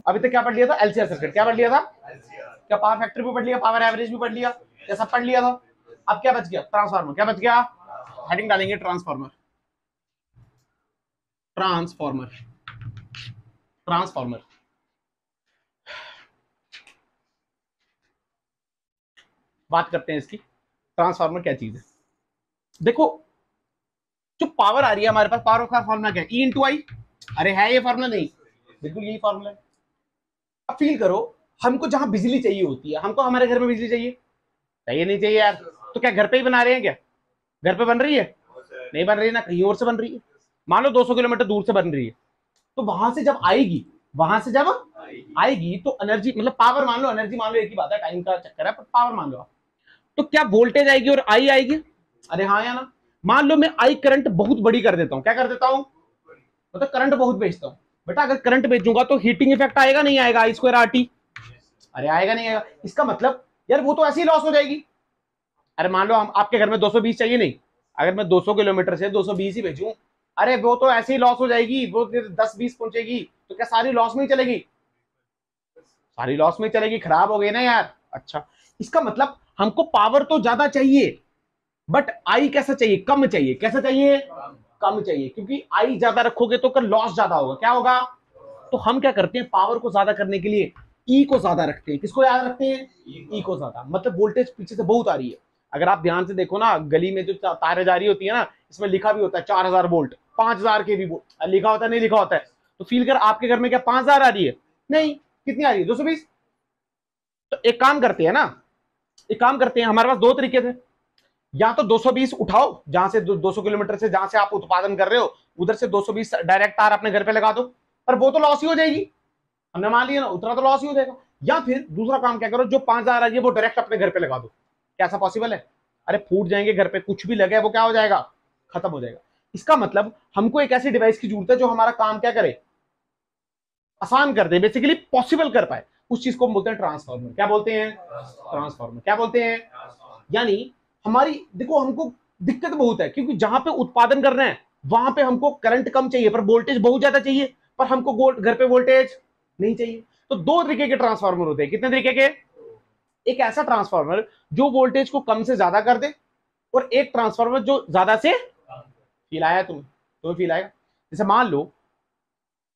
अभी तक क्या पढ़ लिया था? LCR circuit. क्या पढ़ लिया था? क्या पावर फैक्टर भी पढ़ लिया, पावर एवरेज भी पढ़ लिया, क्या सब पढ़ लिया था? अब क्या बच गया? ट्रांसफार्मर। क्या बच गया? हेडिंग डालेंगे ट्रांसफार्मर। Transformer, transformer. बात करते हैं इसकी, ट्रांसफार्मर क्या चीज है। देखो, जो पावर आ रही है हमारे पास, पावर का फॉर्मूला क्या है? ई इंटू आई। अरे है ये फॉर्मूला? नहीं, बिल्कुल यही फॉर्मूला है। अब फील करो, हमको जहां बिजली चाहिए होती है, हमको हमारे घर में बिजली चाहिए, चाहिए नहीं चाहिए यार? तो क्या घर पे ही बना रहे हैं क्या? घर पे बन रही है? नहीं बन रही है ना, कहीं और से बन रही है। मान लो 200 किलोमीटर दूर से बन रही है, तो वहां से जब आएगी, वहां से जब आएगी तो एनर्जी, मतलब पावर मान लो, एनर्जी मान लो, एक ही बात है, टाइम का चक्कर है, पर पावर मान लो आप। तो क्या वोल्टेज आएगी और आई आएगी? अरे हाँ या ना? मान लो मैं आई करंट बहुत बड़ी कर देता हूं, क्या कर देता हूं? मतलब करंट बहुत बेचता हूं। बेटा अगर करंट बेचूंगा तो हीटिंग इफेक्ट आएगा नहीं आएगा? आई स्क्वायर आर टी। अरे आएगा नहीं आएगा? इसका मतलब यार वो तो ऐसे ही लॉस हो जाएगी। अरे मान लो हम, आपके घर में 220 चाहिए नहीं, अगर मैं 200 किलोमीटर से 220 ही भेजूं, अरे वो तो ऐसे ही लॉस हो जाएगी, वो 10-20 पहुंचेगी, तो क्या सारी लॉस में ही चलेगी? सारी लॉस में चलेगी, खराब हो गई ना यार। अच्छा, इसका मतलब हमको पावर तो ज्यादा चाहिए, बट आई कैसा चाहिए? कम चाहिए। कैसा चाहिए? कम चाहिए, क्योंकि आई ज्यादा रखोगे तो कर लॉस ज्यादा होगा। क्या होगा? तो हम क्या करते हैं, पावर को ज्यादा करने के लिए ई को ज्यादा रखते हैं। किसको याद रखते हैं? ई को ज्यादा। मतलब वोल्टेज पीछे से बहुत आ रही है, अगर आप ध्यान से देखो ना, गली में जो तारें जा रही होती है ना, इसमें लिखा भी होता है 4000 वोल्ट, 5000 के भी वोल्ट लिखा होता है, नहीं लिखा होता है? तो फील कर, आपके घर में क्या 5000 आ रही है? नहीं, कितनी आ रही है? 220। तो एक काम करते हैं ना, एक काम करते हैं, हमारे पास दो तरीके थे। या तो 220 उठाओ, जहां से 200 किलोमीटर से जहां से आप उत्पादन कर रहे हो, उधर से 220 डायरेक्ट तार अपने घर पे लगा दो, पर वो तो लॉस ही हो जाएगी, हमने मान लिया ना, उतना तो लॉस ही हो जाएगा। या फिर दूसरा काम क्या करो, जो 5000 आ रही है वो डायरेक्ट अपने घर पे लगा दो। क्या ऐसा पॉसिबल है? अरे फूट जाएंगे घर पे, कुछ भी लगे वो क्या हो जाएगा? खत्म हो जाएगा। इसका मतलब हमको एक ऐसी डिवाइस की जरूरत है जो हमारा काम क्या करे? आसान कर दे, बेसिकली पॉसिबल कर पाए। उस चीज को बोलते हैं ट्रांसफार्मर। क्या बोलते हैं? ट्रांसफार्मर। क्या बोलते हैं? यानी हमारी, देखो हमको दिक्कत बहुत है, क्योंकि जहां पे उत्पादन कर रहे हैं वहां पे हमको करंट कम चाहिए पर वोल्टेज बहुत ज्यादा चाहिए, पर हमको घर पे वोल्टेज नहीं चाहिए। तो दो तरीके के ट्रांसफार्मर होते हैं। कितने तरीके के? एक ऐसा ट्रांसफार्मर जो वोल्टेज को कम से ज्यादा कर दे, और एक ट्रांसफार्मर जो ज्यादा से, फील आया तुम्हें फील आएगा? जैसे मान लो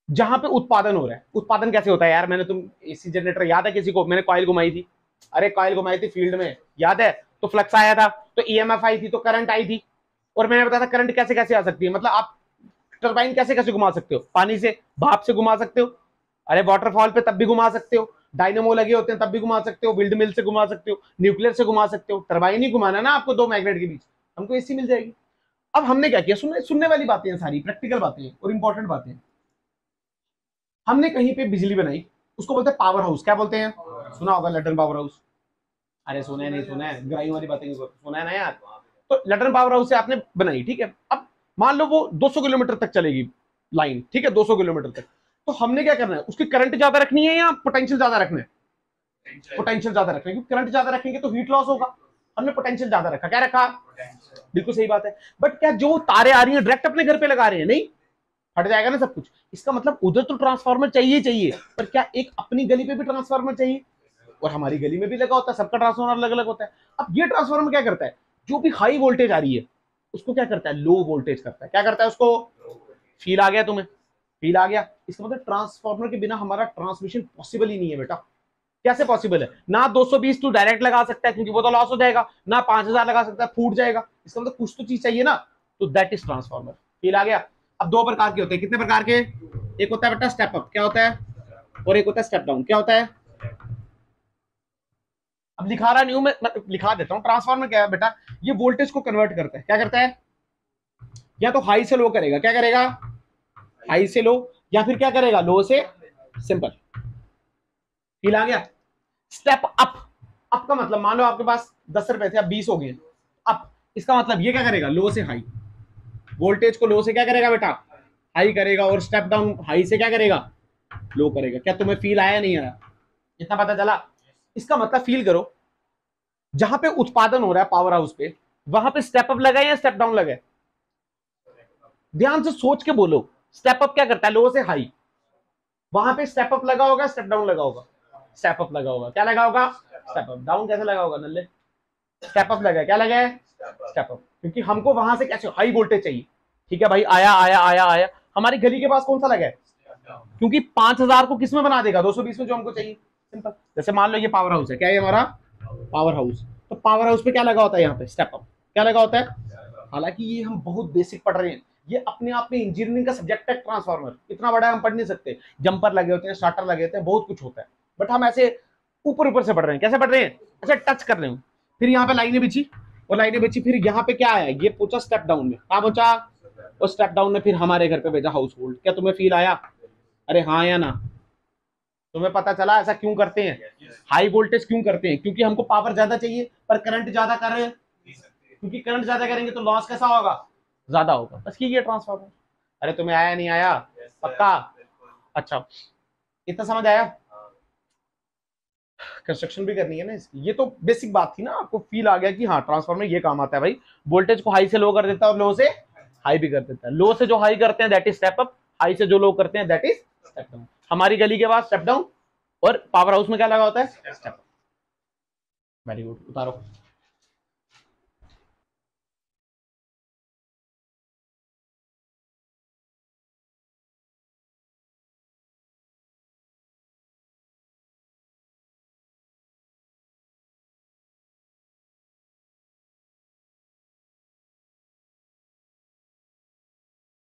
जहां पे उत्पादन हो रहा है, उत्पादन कैसे होता है यार? मैंने, तुम एसी जनरेटर याद है किसी को? मैंने कॉइल घुमाई थी, अरे कॉइल घुमाई थी फील्ड में, याद है? तो फ्लक्स आया था, तो ईएमएफ आई थी, तो करंट आई थी। और मैंने बताया था करंट कैसे कैसे आ सकती है, मतलब आप टरबाइन कैसे कैसे घुमा सकते हो? पानी से, भाप से घुमा सकते हो, अरे वाटरफॉल पे तब भी घुमा सकते हो, डायनेमो लगे होते हैं तब भी घुमा सकते हो, विंड मिल से घुमा सकते हो, न्यूक्लियर से घुमा सकते हो, टरबाइन ही घुमाना ना आपको, दो मैग्नेट के बीच, हमको एसी मिल जाएगी। अब हमने क्या किया, सुनने वाली बातें हैं सारी, प्रैक्टिकल बातें हैं और इंपॉर्टेंट बातें हैं। हमने कहीं पे बिजली बनाई, उसको बोलते हैं पावर हाउस। क्या बोलते हैं? सुना होगा लटन पावर हाउस। अरे सुना है, नहीं सुना है? ग्राही वाली बातें सुना है ना यार? तो लटन पावर हाउस से आपने बनाई, ठीक है। अब मान लो वो 200 किलोमीटर तक चलेगी लाइन, ठीक है, 200 किलोमीटर तक। तो हमने क्या करना है, उसकी करंट ज्यादा रखनी है या पोटेंशियल ज्यादा रखना है? पोटेंशियल ज्यादा रखना है, क्योंकि करंट ज्यादा रखेंगे तो हीट लॉस होगा। हमने पोटेंशियल ज्यादा रखा। क्या रखा? बिल्कुल सही बात है। बट क्या जो तारे आ रही है डायरेक्ट अपने घर पे लगा रहे हैं? नहीं, फट जाएगा ना सब कुछ। इसका मतलब उधर तो ट्रांसफार्मर चाहिए चाहिए, पर क्या एक अपनी गली पे भी ट्रांसफार्मर चाहिए? और हमारी गली में भी लगा होता है, सबका ट्रांसफार्मर अलग अलग होता है। अब ये ट्रांसफार्मर क्या करता है, जो भी हाई वोल्टेज आ रही है उसको क्या करता है, लो वोल्टेज करता है। क्या करता है उसको? फील आ गया तुम्हें? फील आ गया? इसका मतलब ट्रांसफार्मर के बिना हमारा ट्रांसमिशन पॉसिबल ही नहीं है बेटा। कैसे पॉसिबल है? ना 220 तू डायरेक्ट लगा सकता है क्योंकि वो तो लॉस हो जाएगा, ना 5000 लगा सकता है, फूट जाएगा। इसका मतलब कुछ तो चीज चाहिए ना, तो दैट इज ट्रांसफार्मर। फील आ गया? अब दो प्रकार के होते हैं। कितने प्रकार के? एक होता है बेटा स्टेप अप, क्या होता है? और एक होता है स्टेप डाउन, क्या होता है? अब लिखा रहा नहीं हूं मैं लिखा देता हूं। ट्रांसफार्मर क्या है बेटा, ये वोल्टेज को कन्वर्ट करता है। क्या करता है? या तो हाई से लो करेगा। क्या करेगा? हाई से लो, या फिर क्या करेगा, लो से सिंपल। फील आ गया? स्टेप अप, अप का मतलब मान लो आपके पास 10 रुपए थे, अब 20 हो गए अप। इसका मतलब ये क्या करेगा, लो से हाई, वोल्टेज को लो से क्या करेगा बेटा, हाई करेगा। और स्टेप डाउन हाई से क्या करेगा, लो करेगा। क्या तुम्हें फील आया नहीं आया? इतना पता चला? इसका मतलब फील करो, जहां पे उत्पादन हो रहा है पावर हाउस पे, वहां पे स्टेप अप लगा है या स्टेप डाउन लगा है? ध्यान से सोच के बोलो। स्टेप अप क्या करता है, लो से हाई, वहां पे स्टेप अप लगा होगा, स्टेप डाउन लगा होगा, स्टेप अप लगा होगा, क्या लगा होगा, स्टेप अप। डाउन कैसे लगा होगा नल्ले, स्टेप अप लगा है, क्या लगा है, स्टेप अप, क्योंकि हमको वहां से कैसे हाई वोल्टेज चाहिए। ठीक है भाई, आया आया आया आया, हमारी गली के पास कौन सा लगा है, क्योंकि 5000 को किस में बना देगा, 220 में जो हमको चाहिए। सिंपल। जैसे मान लो ये पावर हाउस है, क्या है हमारा पावर हाउस, तो पावर हाउस पे क्या लगा होता है, यहाँ पे स्टेप अप, क्या लगा होता है। हालांकि ये हम बहुत बेसिक पढ़ रहे हैं, ये अपने आप में इंजीनियरिंग का सब्जेक्ट है। ट्रांसफार्मर इतना बड़ा हम पढ़ नहीं सकते, जंपर लगे होते हैं, स्टार्टर लगे होते हैं, बहुत कुछ होता है, बट हम ऐसे ऊपर ऊपर से पढ़ रहे हैं। कैसे पढ़ रहे हैं, ऐसे टच कर रहे हैं। फिर यहाँ पे लाइनें बिछी और लाइनें बिछी, फिर यहाँ पे क्या आया, ये पूछा स्टेप डाउन में, कहा पहुंचा, और स्टेप डाउन ने फिर हमारे घर पे भेजा हाउस होल्ड। क्या तुम्हें फील आया, अरे हाँ या ना, तुम्हें पता चला ऐसा क्यों करते हैं, हाई वोल्टेज क्यों करते हैं, क्योंकि हमको पावर ज्यादा चाहिए पर करंट ज्यादा कर रहे हैं, क्योंकि करंट ज्यादा करेंगे तो लॉस कैसा होगा, ज्यादा होगा। बस ये ट्रांसफार्मर। अरे तुम्हें आया नहीं आया, पक्का, अच्छा इतना समझ आया। कंस्ट्रक्शन भी करनी है ना इसकी, ये तो बेसिक बात थी ना, आपको फील आ गया कि हाँ ट्रांसफार्मर ये काम आता है भाई, वोल्टेज को हाई से लो कर देता है और लो से हाई भी कर देता है। लो से जो हाई करते हैं that is step up, high से जो लो करते हैं दैट इज स्टेप डाउन। हमारी गली के बाद स्टेप डाउन, और पावर हाउस में क्या लगा होता है, स्टेप अप। वेरी गुड, उतारो।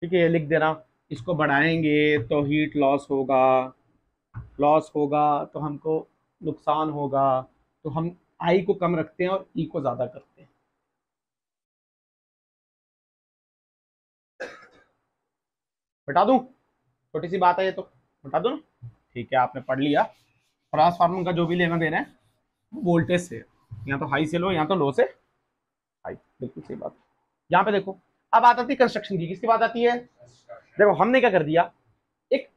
ठीक है, ये लिख देना, इसको बढ़ाएंगे तो हीट लॉस होगा, लॉस होगा तो हमको नुकसान होगा, तो हम आई को कम रखते हैं और ई को ज्यादा करते हैं। बता दूं, छोटी सी बात है ये तो, बता दूं ना। ठीक है, आपने पढ़ लिया। ट्रांसफार्मर का जो भी लेना देना है वोल्टेज से, या तो हाई से लो या तो लो से हाई, बिल्कुल सही बात। यहाँ पे देखो, अब बात आती है कंस्ट्रक्शन की, किसकी बात आती है। देखो हमने क्या कर दिया, एक,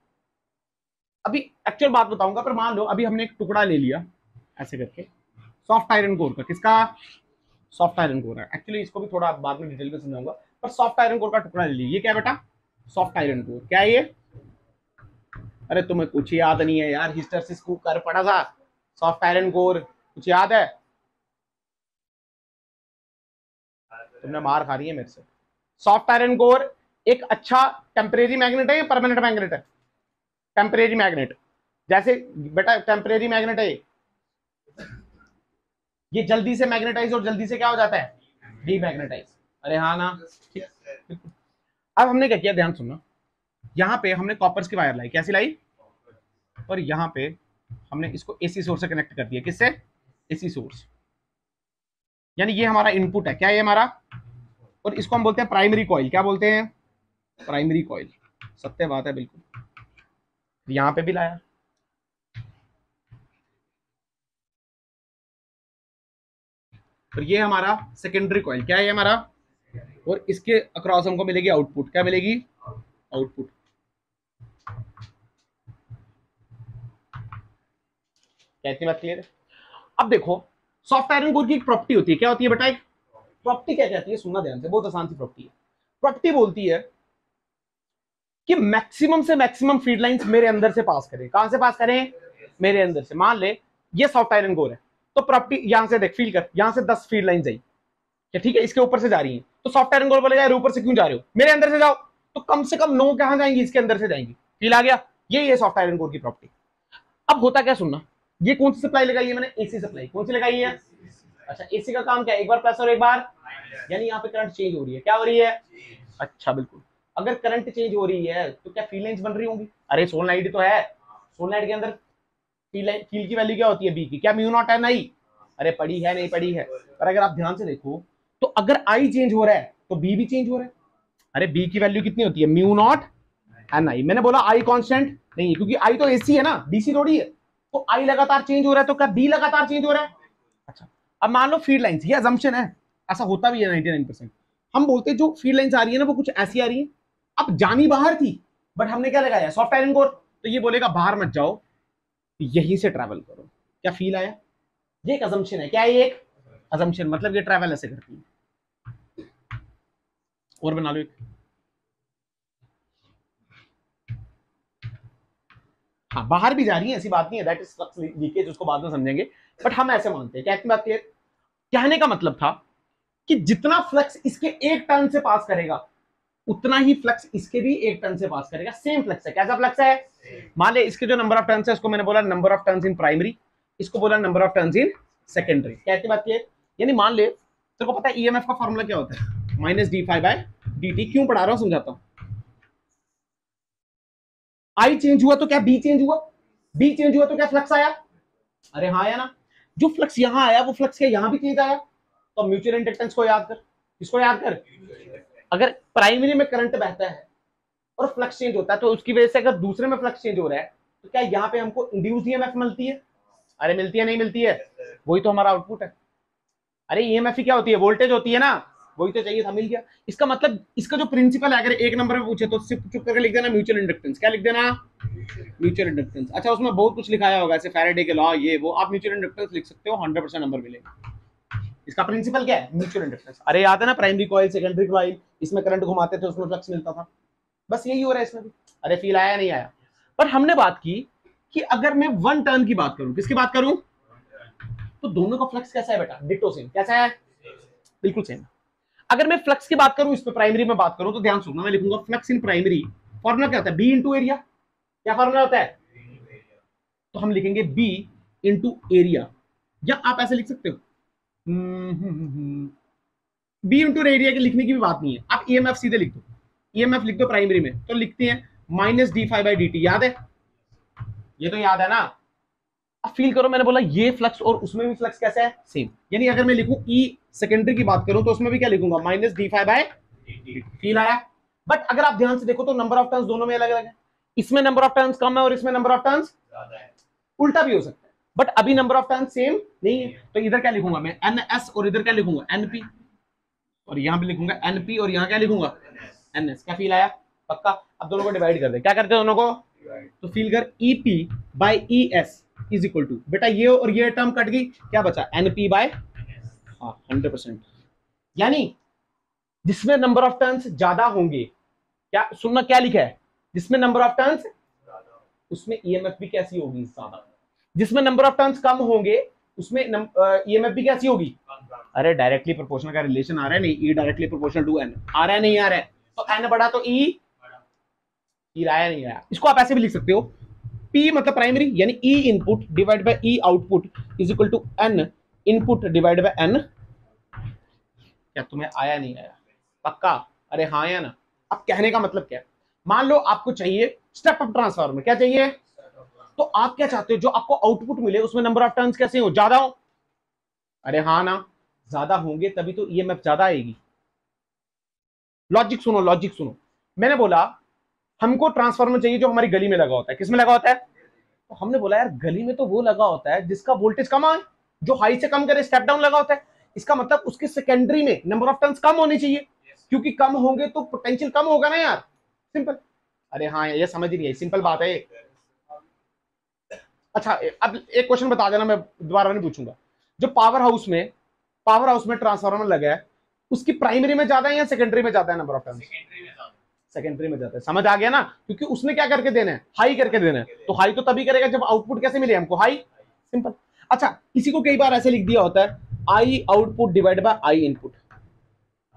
अभी एक्चुअल बात बताऊंगा, पर मान लो अभी हमने एक टुकड़ा ले लिया ऐसे करके, सॉफ्ट आयरन कोर का, किसका, सॉफ्ट आयरन कोर है। एक्चुअली इसको भी थोड़ा बाद में डिटेल में समझाऊंगा, पर सॉफ्ट आयरन कोर का टुकड़ा ले लिया। ये क्या बेटा, सॉफ्ट आयरन कोर, क्या है ये, अरे तुम्हें कुछ याद नहीं है यार, हिस्टोसिस को कर पड़ा था, सॉफ्ट आयरन कोर कुछ याद है, तुमने मार खा रही है मेरे से। सॉफ्ट आयरन कोर एक अच्छा टेम्परेरी मैग्नेट है या परमानेंट मैग्नेट है, टेम्परेरी मैग्नेट। जैसे बेटा टेम्परेरी मैग्नेट है ये जल्दी से मैग्नेटाइज और जल्दी से क्या हो जाता है, डीमैग्नेटाइज। अरे हाँ ना, ठीक। अब हमने क्या किया, ध्यान सुनना, यहाँ पे हमने कॉपर्स की वायर लाई, कैसी लाई, और यहाँ पे हमने इसको एसी सोर्स से कनेक्ट कर दिया, किससे, एसी सोर्स। यानी ये हमारा इनपुट है, क्या है ये हमारा, और इसको हम बोलते हैं प्राइमरी कॉइल, क्या बोलते हैं, प्राइमरी कॉइल। सत्य बात है बिल्कुल। यहाँ पे भी लाया, और ये हमारा सेकेंडरी कॉइल, क्या है ये हमारा, और इसके अक्रॉस हमको मिलेगी आउटपुट, क्या मिलेगी, आउटपुट। कैसी बात क्लियर है। अब देखो, सॉफ्ट आयरन कोर की एक प्रॉपर्टी होती है, क्या होती है बेटा, एक प्रॉपर्टी क्या कहती है, सुनना ध्यान से, बहुत आसान सी प्रॉपर्टी है। प्रॉपर्टी बोलती है कि मैक्सिमम से मैक्सिमम फीड लाइंस मेरे अंदर से पास करें। कहां से पास करें, मेरे अंदर से। मान ले ये सॉफ्ट आयरन कोर है, तो प्रॉपर्टी यहां से देख, फील कर, यहां से 10 फीड लाइन आई, क्या ठीक है, इसके ऊपर से जा रही है, तो सॉफ्ट आयरन कोर बोलेगा यार ऊपर से क्यों जा रहे हो, मेरे अंदर से जाओ, तो कम से कम 9 कहां जाएंगी, इसके अंदर से जाएंगी। फील आ गया, ये सॉफ्ट आयरन कोर की प्रॉपर्टी। अब होता क्या, सुनना, ये कौन सी सप्लाई लगाई है मैंने, एसी सप्लाई। कौन सी लगाई है, अच्छा एसी का काम क्या है, एक बार प्लस और एक बार, यानी यहाँ पे करंट चेंज हो रही है, क्या हो रही है, अच्छा बिल्कुल। अगर करंट चेंज हो रही है तो क्या फील्ड लाइंस बन रही होंगी, अरे सोलनाइट तो है, सोलनाइट के अंदर फील्ड की वैल्यू क्या होती है, बी की, क्या म्यू नॉट है, नहीं, अरे पढ़ी है, नहीं पढ़ी है। पर अगर आप ध्यान से देखो, तो अगर आई चेंज हो रहा है तो बी भी चेंज हो रहा है। अरे बी की वैल्यू कितनी होती है, म्यू नॉट एन आई। मैंने बोला आई कांस्टेंट नहीं है, क्योंकि आई तो एसी है ना, डीसी थोड़ी है, तो आई लगातार चेंज हो रहा है, तो क्या बी लगातार चेंज हो रहा है। अच्छा, अब मान लो फील्ड लाइंस, ये अजम्पशन है, ऐसा होता भी है 99%। हम बोलते हैं जो फील्ड लाइंस आ रही है ना वो कुछ ऐसी आ रही है, अब जानी बाहर थी, बट हमने क्या लगाया, सॉफ्ट आयरन कोर, तो ये बोलेगा बाहर मत जाओ, यहीं से ट्रैवल करो। क्या फील आया, ये एक अजम्पशन है, क्या है ये, एक अजम्पशन, मतलब ये ट्रैवल ऐसे करती है। और बना लो एक, हाँ बाहर भी जा रही है, ऐसी बात नहीं है, दैट इज फ्लक्स लीकेज, उसको बाद में समझेंगे, बट हम ऐसे मानते हैं। क्या बात क्लियर? कहने का मतलब था कि जितना फ्लक्स इसके एक टर्न से पास करेगा उतना ही फ्लक्स इसके भी एक टर्न से पास करेगा। सेम फ्लक्स है। कैसा फ्लक्स है? मान ले इसके जो नंबर ऑफ टर्न्स है उसको मैंने बोला number of turns in primary, इसको बोला number of turns in secondary. कहती बात ये, यानी मान ले तेरे को पता है ईएमएफ का फॉर्मूला क्या होता है, minus D phi by D T. क्यों पढ़ा रहा हूं समझाता हूं। आई चेंज हुआ तो क्या बी चेंज हुआ? बी चेंज हुआ तो क्या फ्लक्स आया? अरे हाँ आया ना। जो फ्लक्स यहां आया वो फ्लक्स क्या यहां भी चेंज आया? तो म्यूचुअल इंडक्टेंस को याद कर। किसको याद कर? अगर प्राइमरी में करंट बहता है और फ्लक्स चेंज होता है तो उसकी वजह से अगर दूसरे में फ्लक्स चेंज हो रहा है तो क्या यहाँ पे हमको इंड्यूस्ड ईएमएफ मिलती है? अरे मिलती है नहीं मिलती है? वही तो हमारा आउटपुट है। अरे ईएमएफ ही क्या होती है? वोल्टेज होती है ना। वही तो चाहिए था, मिल गया। इसका मतलब इसका जो प्रिंसिपल है, अगर एक नंबर में पूछे तो सिर्फ चुप करके लिख देना म्यूचुअल इंडक्टेंस। क्या लिख देना? Mutual inductance. अच्छा उसमें बहुत कुछ लिखाया होगा ऐसे फैराडे के लॉ ये वो, आप म्यूचुअल इंडक्टेंस लिख सकते हो, 100% नंबर मिलेगा। इसका प्रिंसिपल क्या है? Mutual inductance. अरे याद है ना प्राइमरी कॉइल सेकेंडरी कॉइल, इसमें करंट घुमाते थे उसमें फ्लक्स मिलता था। बस यही हो रहा है इसमें भी। अरे फील आया नहीं आया? पर हमने बात की कि अगर मैं वन टर्न की बात करूं, किसकी बात करूं, तो दोनों का फ्लक्स कैसा है बेटा? Ditto same. कैसा है? बिल्कुल सेम। अगर मैं फ्लक्स की बात करूं, इस पे प्राइमरी में बात करूं, तो ध्यान सुनना, मैं लिखूंगा फ्लक्स इन प्राइमरी, फॉर्मूला क्या होता है? B into area. क्या फॉर्मूला होता है? तो हम लिखेंगे बी इंटू एरिया, या आप ऐसे लिख सकते हो बी इंटू एरिया के लिखने की भी बात नहीं है, आप ईएमएफ सीधे लिख दो। ईएमएफ लिख दो प्राइमरी में तो लिखते हैं minus D phi by D T. याद है? ये तो याद है ना। अब फील करो, मैंने बोला ये फ्लक्स और उसमें भी फ्लक्स कैसा है? सेम। यानी अगर मैं लिखूं ई सेकेंडरी की बात करूं तो उसमें भी क्या लिखूंगा? Minus D phi by D. Feel आया? बट अगर आप ध्यान से देखो तो नंबर ऑफ टर्न्स दोनों में अलग अलग है। इसमें नंबर ऑफ टर्न्स कम है और इसमें नंबर ऑफ टर्न्स ज्यादा है। उल्टा भी हो सकता है, बट अभी नंबर ऑफ टर्न्स सेम नहीं है। तो इधर क्या लिखूंगा मैं? एन एस, और इधर क्या लिखूंगा? एनपी, और यहां भी लिखूंगा एनपी, और यहां क्या लिखूंगा? एनएस। क्या फील आया? पक्का? अब दोनों को डिवाइड कर दे। क्या करते हैं दोनों को? तो फील कर EP by E S is equal to, बेटा ये और ये टर्म कट गई, क्या बचा? एनपी बाय, हाँ 100%। यानी जिसमें नंबर ऑफ टर्न्स ज्यादा होंगे, क्या सुनना क्या लिखा है, जिसमें नंबर ऑफ टर्न्स उसमें ईएमएफ भी कैसी होगी? ज्यादा। जिसमें नंबर ऑफ टर्न्स कम होंगे उसमें ईएमएफ भी कैसी होगी? अरे डायरेक्टली प्रोपोर्शनल का रिलेशन आ रहा है नहीं? E directly proportional to n आ रहा है नहीं आ रहा है? तो एन बढ़ा तो ई आया नहीं आया। इसको आप ऐसे भी लिख सकते हो, P मतलब प्राइमरी यानी E input divide by E output is equal to N input divide by N। क्या तुम्हें आया नहीं आया? पक्का? अरे हाँ या ना। अब कहने का मतलब क्या है, मान लो आपको चाहिए स्टेप अप ट्रांसफार्मर। क्या चाहिए? तो आप क्या चाहते हो? जो आपको आउटपुट मिले उसमें नंबर ऑफ टर्न्स कैसे हो? ज्यादा हो? अरे हाँ ना, ज्यादा होंगे तभी तो ईएमएफ ज्यादा आएगी। लॉजिक सुनो, लॉजिक सुनो। मैंने बोला हमको ट्रांसफार्मर चाहिए जो हमारी गली में लगा होता है। किसमें लगा होता है? तो हमने बोला यार गली में तो वो लगा होता है जिसका वोल्टेज कम है, जो हाई से कम करे, स्टेप डाउन लगा होता है। इसका मतलब उसके सेकेंडरी में नंबर ऑफ टर्न्स कम होनी चाहिए, क्योंकि कम होंगे तो पोटेंशियल कम होगा ना यार। सिंपल। अरे हाँ ये समझ ही नहीं है, सिंपल बात है। अच्छा अब एक क्वेश्चन बता देना, मैं दोबारा नहीं पूछूंगा। जो पावर हाउस में ट्रांसफार्मर लगा है उसकी प्राइमरी में ज्यादा है या सेकेंडरी में ज्यादा है नंबर ऑफ टर्न्स? सेकेंडरी में जाता है। समझ आ गया ना? क्योंकि उसने क्या करके देना है? हाई करके देना है। तो हाई तो तभी करेगा जब आउटपुट कैसे मिले हमको? हाई। सिंपल। अच्छा इसी को कई बार ऐसे लिख दिया होता है आई output divide by I input.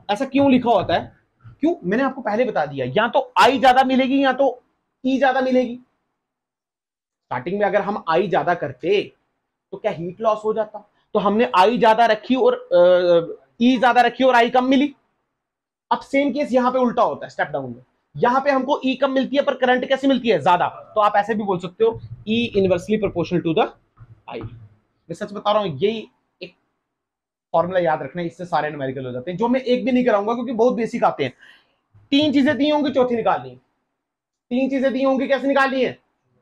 ऐसा क्यों लिखा होता है? क्यों? मैंने आपको पहले बता दिया, या तो आई ज्यादा मिलेगी या तो ई ज्यादा मिलेगी। स्टार्टिंग में अगर हम आई ज्यादा करते तो क्या हीट लॉस हो जाता? तो हमने आई ज्यादा रखी और ई ज्यादा रखी और आई कम मिली। अब सेम केस यहां पे उल्टा होता है स्टेप डाउन में। यहां पे हमको ई कम मिलती है पर करंट कैसे मिलती है? ज्यादा। तो आप ऐसे भी बोल सकते हो ई इनवर्सली प्रोपोर्शनल टू द आई। मैं सच बता रहा हूं, यही एक फॉर्मूला याद रखना, इससे सारे न्यूमेरिकल हो जाते हैं, जो मैं एक भी नहीं कराऊंगा क्योंकि बहुत बेसिक आते हैं। तीन चीजें दी होंगी, चौथी निकालनी है। तीन चीजें दी होंगी, कैसे निकालनी है?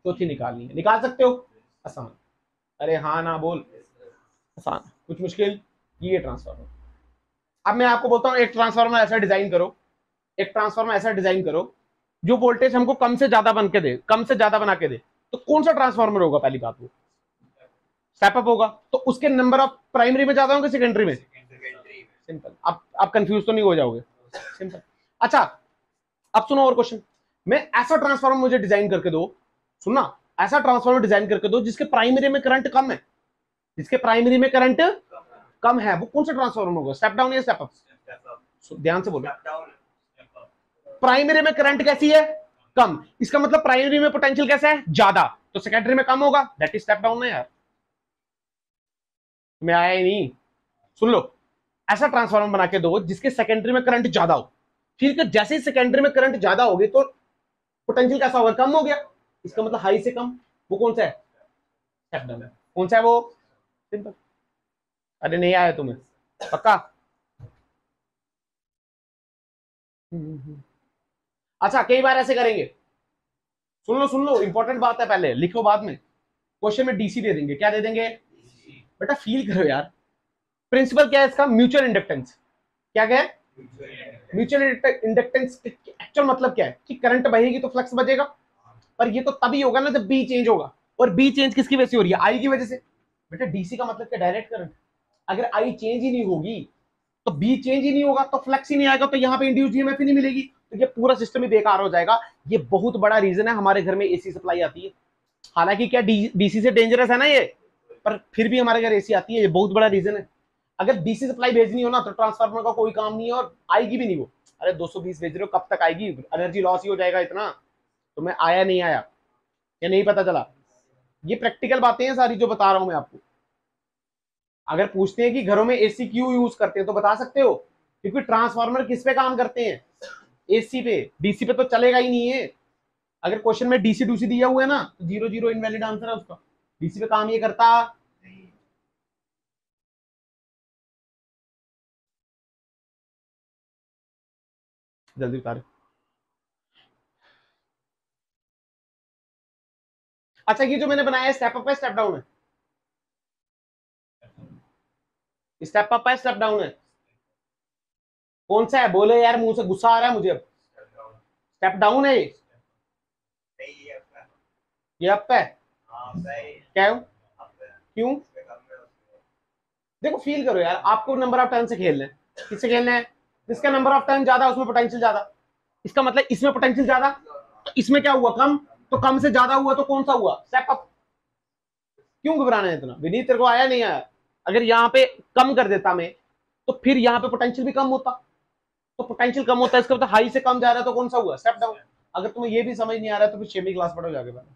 चौथी निकालनी है। निकाल सकते हो? आसान। अरे हाँ ना बोल। आसान। कुछ मुश्किल? ये ट्रांसफार्मर। अब मैं आपको बोलता हूं एक ट्रांसफार्मर ऐसा डिजाइन करो, एक ट्रांसफार्मर ऐसा डिजाइन करो जो वोल्टेज हमको कम से ज्यादा बन के दे, कम से ज्यादा बना के दे। तो कौन सा ट्रांसफार्मर होगा? पहली बात वो स्टेप अप होगा। तो उसके नंबर ऑफ प्राइमरी में ज्यादा होंगे सेकेंडरी में? सिंपल। आप कंफ्यूज तो नहीं हो जाओगे? सिंपल। अच्छा अब सुनो और क्वेश्चन। मैं ऐसा ट्रांसफार्मर मुझे डिजाइन करके दो, सुनना, ऐसा ट्रांसफार्मर डिजाइन करके दो जिसके प्राइमरी में करंट कम है, जिसके प्राइमरी में करंट कम है, वो कौन सा ट्रांसफार्मर होगा? स्टेप डाउन या स्टेप अप? ध्यान से बोलो। प्राइमरी में करंट कैसी है? कम, इसका मतलब प्राइमरी में पोटेंशियल कैसा है? ज्यादा, तो सेकेंडरी में कम होगा, दैट इज स्टेप डाउन है यार। मैं आया ही नहीं, सुन लो। ऐसा ट्रांसफार्मर बना के दो जिसके सेकेंडरी में करंट ज्यादा हो, फिर जैसे ही सेकेंडरी में करंट ज्यादा होगी तो पोटेंशियल कैसा होगा? कम हो गया, इसका मतलब हाई से कम। वो कौन सा है? Step down. कौन सा है वो? सिंपल। अरे नहीं आया तुम्हें पक्का? अच्छा, कई बार ऐसे करेंगे, सुन लो इंपॉर्टेंट बात है, पहले लिखो बाद में। क्वेश्चन में डीसी दे देंगे, क्या दे देंगे? बेटा फील करो यार, प्रिंसिपल क्या है इसका? Mutual inductance. क्या है? Mutual inductance. एक्चुअल मतलब क्या है कि करंट बहेगी तो फ्लक्स बचेगा, पर ये तो तभी होगा ना जब बी चेंज होगा, और बी चेंज किसकी वजह से हो रही है? आई की वजह से। बेटा डीसी का मतलब क्या? Direct current. अगर आई चेंज ही नहीं होगी तो बी चेंज ही नहीं होगा तो फ्लक्स ही नहीं आएगा, तो यहाँ पे इंड्यूस्ड ईएमएफ ही नहीं मिलेगी, तो ये पूरा सिस्टम ही बेकार हो जाएगा। ये बहुत बड़ा रीजन है हमारे घर में एसी सप्लाई आती है। हालांकि क्या डीसी से डेंजरस है ना ये, पर फिर भी हमारे घर एसी आती है, ये बहुत बड़ा रीजन है। अगर डीसी सप्लाई भेजनी हो ना तो ट्रांसफार्मर का कोई काम नहीं है, और आएगी भी नहीं वो। अरे 220 भेज रहे हो, कब तक आएगी? एनर्जी लॉस ही हो जाएगा इतना। तो मैं आया नहीं आया, या नहीं पता चला? ये प्रैक्टिकल बातें हैं सारी जो बता रहा हूं मैं आपको। अगर पूछते हैं कि घरों में एसी क्यों यूज करते हैं तो बता सकते हो, क्योंकि ट्रांसफार्मर किस पे काम करते हैं? एसी पे। डीसी पे तो चलेगा ही नहीं है। अगर क्वेश्चन में डीसी डूसी दिया हुआ है ना तो 0 0 इनवैलिड आंसर है उसका। डीसी पे काम ये करता। जल्दी बता रहे। अच्छा, ये जो मैंने बनाया है स्टेप अप है स्टेप डाउन है? स्टेप अप है स्टेप डाउन है? कौन सा है? बोलो यार, मुंह से गुस्सा आ रहा है मुझे अब। स्टेप डाउन है ये अप है? क्या है? क्यों? देखो फील करो यार, आपको नंबर ऑफ टर्न से खेलना है। किससे खेलना है? जिसका नंबर ऑफ टर्न ज्यादा उसमें पोटेंशियल ज्यादा। इसका मतलब इसमें पोटेंशियल ज्यादा, तो इसमें क्या हुआ? कम। तो कम से ज्यादा हुआ तो कौन सा हुआ? Step up. क्यों घबराना है इतना? विनीत तेरे को आया नहीं आया? अगर यहाँ पे कम कर देता मैं तो फिर यहाँ पे पोटेंशियल भी कम होता, तो पोटेंशियल कम होता है, इसका मतलब हाई से कम जा रहा है, तो कौन सा हुआ? Step down. अगर तुम्हें ये भी समझ नहीं आ रहा है तो फिर 6वीं क्लास पढ़ो जाके पहले,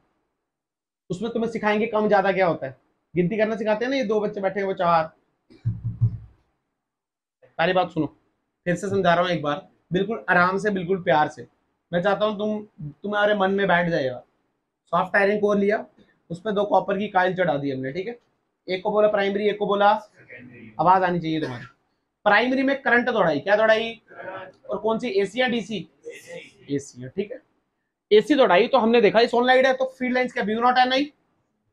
उसमें तुम्हें सिखाएंगे कम ज्यादा क्या होता है। गिनती करना सिखाते हैं ना, ये 2 बच्चे बैठे हुए 4। पहली बात सुनो, फिर से समझा रहा हूँ एक बार, बिल्कुल आराम से, बिल्कुल प्यार से। मैं चाहता हूँ तुम्हारे मन में बैठ जाएगा। सॉफ्ट आयरन कोर लिया, उसमें 2 कॉपर की काइल चढ़ा दी हमने, ठीक है। एक को बोला प्राइमरी, एक को बोला, आवाज आनी चाहिए तुम्हारी। प्राइमरी में करंट दौड़ाई, क्या दौड़ाई? और कौन सी? एसी या डीसी? एसी है, ठीक है। एसी दौड़ाई तो हमने देखा सोनलाइट है, तो फील्ड लाइंस क्या? ब्यू नॉट एन आई।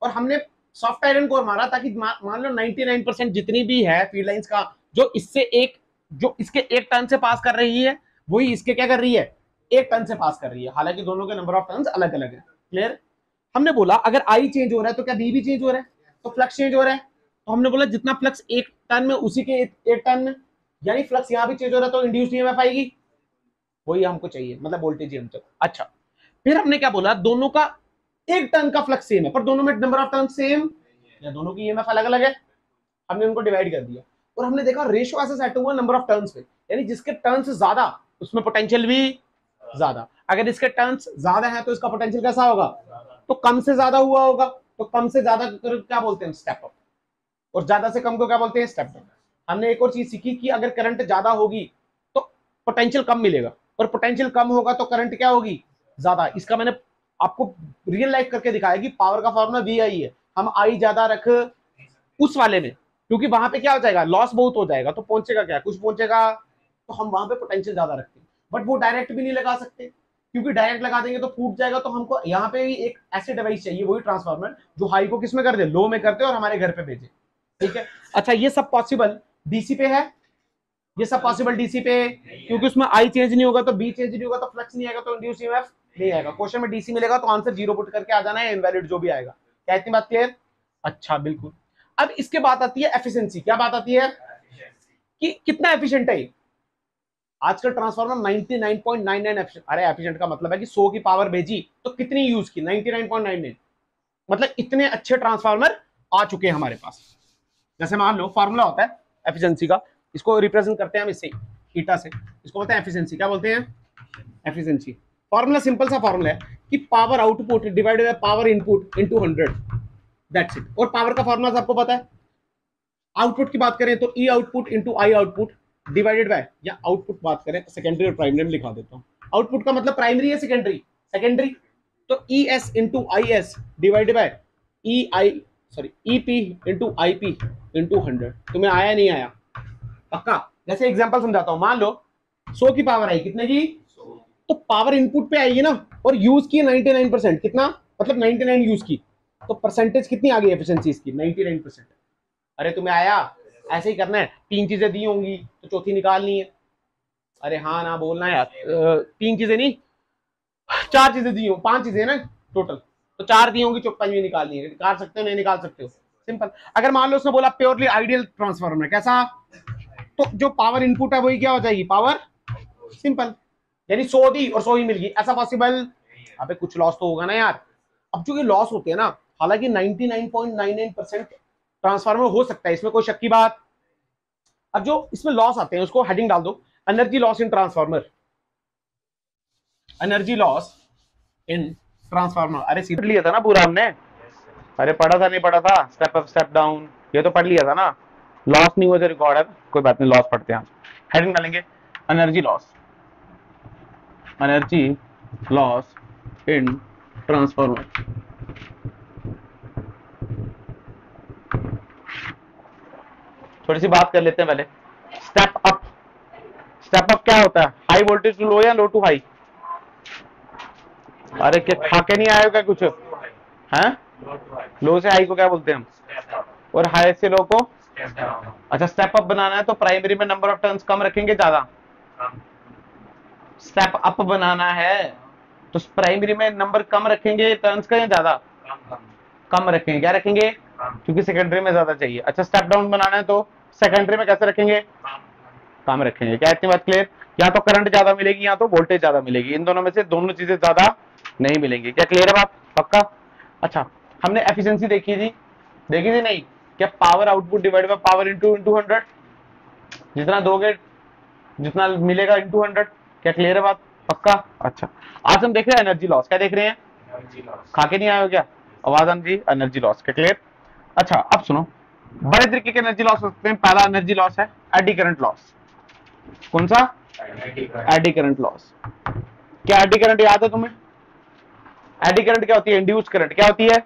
और हमने सॉफ्ट आयरन कोर मारा ताकि मान लो 99% जितनी भी है फील्ड लाइंस का, जो इससे एक, जो इसके एक टर्न से पास कर रही है, वही इसके क्या कर रही है? एक टर्न से पास कर रही है। हालांकि दोनों के नंबर ऑफ टर्न्स अलग अलग है। क्लियर? हमने बोला अगर आई चेंज हो रहा है तो क्या बी भी चेंज हो रहा है? तो फ्लक्स चेंज हो रहा है, तो हमने बोला जितना फ्लक्स एक टर्न में उसी के एक टर्न में, यानी फ्लक्स यहाँ भी चेंज हो रहा है तो इंड्यूस्ड ईएमएफ आएगी। वही हमको चाहिए, मतलब वोल्टेज ही हमको। अच्छा, फिर हमने क्या बोला? दोनों का एक टर्न का फ्लक्स सेम है, पर दोनों में नंबर ऑफ टर्न सेम, या दोनों की ईएमएफ अलग अलग है। हमने उनको डिवाइड कर दिया, और हमने देखा रेशियो ऐसा सेट हुआ नंबर ऑफ टर्न्स पे, यानी जिसके टर्न्स ज्यादा उसमें पोटेंशियल भी ज्यादा। अगर इसके टर्न्स ज्यादा है तो इसका पोटेंशियल कैसा होगा? तो कम से ज्यादा हुआ होगा, तो कम से ज्यादा क्या बोलते हैं? Step up. और ज्यादा से कम को क्या बोलते हैं? Step down. हमने एक और चीज सीखी कि अगर करंट ज्यादा होगी तो पोटेंशियल कम मिलेगा, और पोटेंशियल कम होगा तो करंट क्या होगी? ज्यादा। इसका मैंने आपको रियल लाइफ करके दिखाया कि पावर का फॉर्मूला वी आई है। हम आई ज्यादा रख उस वाले में, क्योंकि वहां पे क्या हो जाएगा? लॉस बहुत हो जाएगा, तो पहुंचेगा क्या? कुछ पहुंचेगा, तो हम वहां पे पोटेंशियल ज्यादा रखते हैं। बट वो डायरेक्ट भी नहीं लगा सकते, क्योंकि डायरेक्ट लगा देंगे तो फूट जाएगा, तो हमको यहाँ पे भी एक ऐसे डिवाइस चाहिए, वही ट्रांसफार्मर जो हाई को किस में कर दे? लो में करते और हमारे घर पे भेजे। ठीक है। अच्छा, ये सब पॉसिबल डीसी पे है, ये सब पॉसिबल डीसी पे, क्योंकि उसमें आई चेंज नहीं होगा तो बी चेंज नहीं होगा तो फ्लक्स नहीं आएगा, तो इंड्यूस ईएमएफ नहीं आएगा। क्वेश्चन में डीसी मिलेगा तो आंसर 0 पुट करके आ जाना है, इनवैलिड जो भी आएगा। क्या इतनी बात क्लियर? अच्छा, बिल्कुल। अब इसके बात आती है एफिशिएंसी। क्या बात आती है? कि कितना एफिशिएंट है आजकल ट्रांसफार्मर? 99.99 एफिशिएंट। अरे एफिशिएंट का मतलब है कि 100 की पावर भेजी तो कितनी यूज की? 99.99। मतलब इतने अच्छे ट्रांसफार्मर आ चुके हैं हमारे पास। जैसे मान लो फॉर्मूला होता है एफिशिएंसी का, इसको रिप्रेजेंट करते हैं हम इससे, ईटा से, इसको बोलते हैं एफिशिएंसी। क्या बोलते हैं? एफिशिएंसी। फॉर्मूला सिंपल सा फॉर्मूला है कि power output divided by power input into 100, that's it. और पावर का फॉर्मूला आपको पता है। आउटपुट की बात करें तो E output into I output divided by, या आउटपुट बात करें सेकेंडरी और प्राइमरी में लिखा देता हूं। आउटपुट का मतलब प्राइमरी है सेकेंडरी? सेकेंडरी। तो E S into I S divided by E I, sorry E P into I P into 100। तुम्हें आया नहीं आया? पक्का। जैसे एग्जांपल समझाता हूं, मान लो 100 की पावर आई, कितने की? तो पावर इनपुट पे आएगी ना, और यूज की 99%, कितना मतलब 99 यूज की, तो परसेंटेज कितनी आ गई एफिशिएंसी इसकी? 99%। अरे तुम्हें आया? ऐसे ही करना है। 3 चीजें दी होंगी तो चौथी निकालनी है। अरे हाँ ना बोलना यार, 3 चीजें नहीं, 4 चीजें दी हो, 5 चीजें ना टोटल, तो 4 दी होंगी, 5वीं निकालनी है। निकाल सकते हो नहीं निकाल सकते हो? सिंपल। अगर मान लो उसने बोला प्योरली आइडियल ट्रांसफार्मर, कैसा? तो जो पावर इनपुट है वही क्या हो जाएगी? पावर। सिंपल। यानी 100 दी और 100 ही मिल गई, ऐसा पॉसिबल? अबे कुछ लॉस तो होगा ना यार। अब जो ये लॉस होते हैं ना, हालांकि 99.99% ट्रांसफार्मर हो सकता है, इसमें कोई शक की बात। अब जो इसमें लॉस आते हैं उसको हेडिंग डाल दो, energy loss in transformer. Energy loss in transformer. अरे सीधे लिया था ना पूरा हमने। अरे पढ़ा था नहीं पढ़ा था? स्टेप अप स्टेप डाउन, ये तो पढ़ लिया था ना। लॉस नहीं हुआ तो रिकॉर्ड है, कोई बात नहीं, लॉस पढ़ते हैं। हेडिंग डालेंगे energy loss, energy loss in transformer. थोड़ी सी बात कर लेते हैं पहले। स्टेप अप, स्टेप अप क्या होता है? हाई वोल्टेज टू लो या लो टू हाई? अरे क्या खा के नहीं आए हो क्या कुछ? हैं? लो से हाई को क्या बोलते हैं हम? और हाई से लो को? अच्छा, स्टेप अप बनाना है तो प्राइमरी में नंबर ऑफ टर्न्स कम रखेंगे ज्यादा? स्टेप अप बनाना है तो प्राइमरी में नंबर कम रखेंगे टर्न्स का या ज्यादा? कम रखेंगे। क्या रखेंगे? क्योंकि सेकेंडरी में ज्यादा चाहिए। अच्छा, स्टेप डाउन बनाना है तो सेकेंडरी में कैसे रखेंगे? कम रखेंगे। क्या इतनी बात क्लियर? या तो करंट ज्यादा मिलेगी या तो वोल्टेज ज्यादा मिलेगी, इन दोनों में से दोनों चीजें ज्यादा नहीं मिलेंगी। क्या क्लियर है बात? पक्का। अच्छा, हमने एफिशिएंसी देखी थी, देखी थी नहीं? क्या power output divide by power into 100, जितना दोगे जितना मिलेगा इनटू 100। क्या क्लियर है बात? पक्का। अच्छा, आज हम देख रहे हैं एनर्जी लॉस। क्या देख रहे हैं? खा के नहीं आए हो क्या? आवाज आन जी, एनर्जी लॉस। क्या क्लियर? अच्छा, अब सुनो, बड़े तरीके के एनर्जी लॉस हो सकते हैं। पहला एनर्जी लॉस है एडी करंट लॉस। कौन सा? Eddy current loss. क्या एडी करंट याद है तुम्हें? एडी करंट क्या होती है? Induce current. क्या होती है?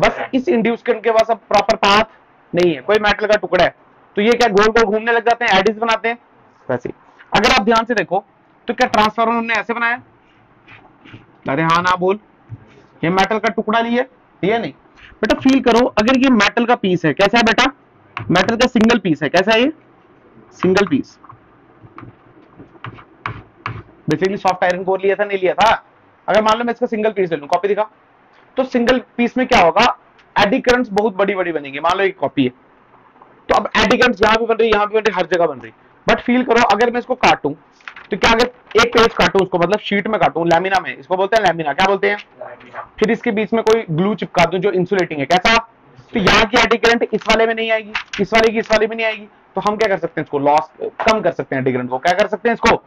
बस इस इंड्यूस करंट के पास अब प्रॉपर पाथ नहीं है, कोई मेटल का टुकड़ा है तो ये क्या गोल गोल घूमने लग जाते हैं, एडीज बनाते हैं। वैसे अगर आप ध्यान से देखो तो क्या ट्रांसफार्मर हमने ऐसे बनाया? अरे हाँ ना बोल। ये मेटल का टुकड़ा लिया, ये नहीं बेटा। फील करो, अगर ये मेटल का पीस है, कैसा है बेटा? मेटल का सिंगल पीस है, कैसा है ये? Single piece. Basically soft iron core लिया था नहीं लिया था? अगर मान लो मैं इसका सिंगल पीस ले लूं, कॉपी दिखा, तो सिंगल पीस में क्या होगा? एडी करंट्स बहुत बड़ी बड़ी बनेंगे। मान लो एक कॉपी है तो अब एडी करंट्स यहां भी बन रही, यहां भी बन रही, हर जगह बन रही। बट फील करो, अगर मैं इसको काटूं तो क्या, अगर एक पेज काटूं उसको, मतलब शीट में काटूं, लैमिना में, इसको बोलते हैं लैमिना। क्या बोलते हैं? फिर इसके बीच में कोई ग्लू चिपका दूं जो इंसुलेटिंग है, कैसा? तो यहाँ की एडी करंट इस वाले में नहीं आएगी, इस वाले की इस वाले में नहीं आएगी, तो हम क्या कर सकते हैं? इसको लॉस कम कर सकते हैं। एडी करंट को क्या कर सकते हैं? इसको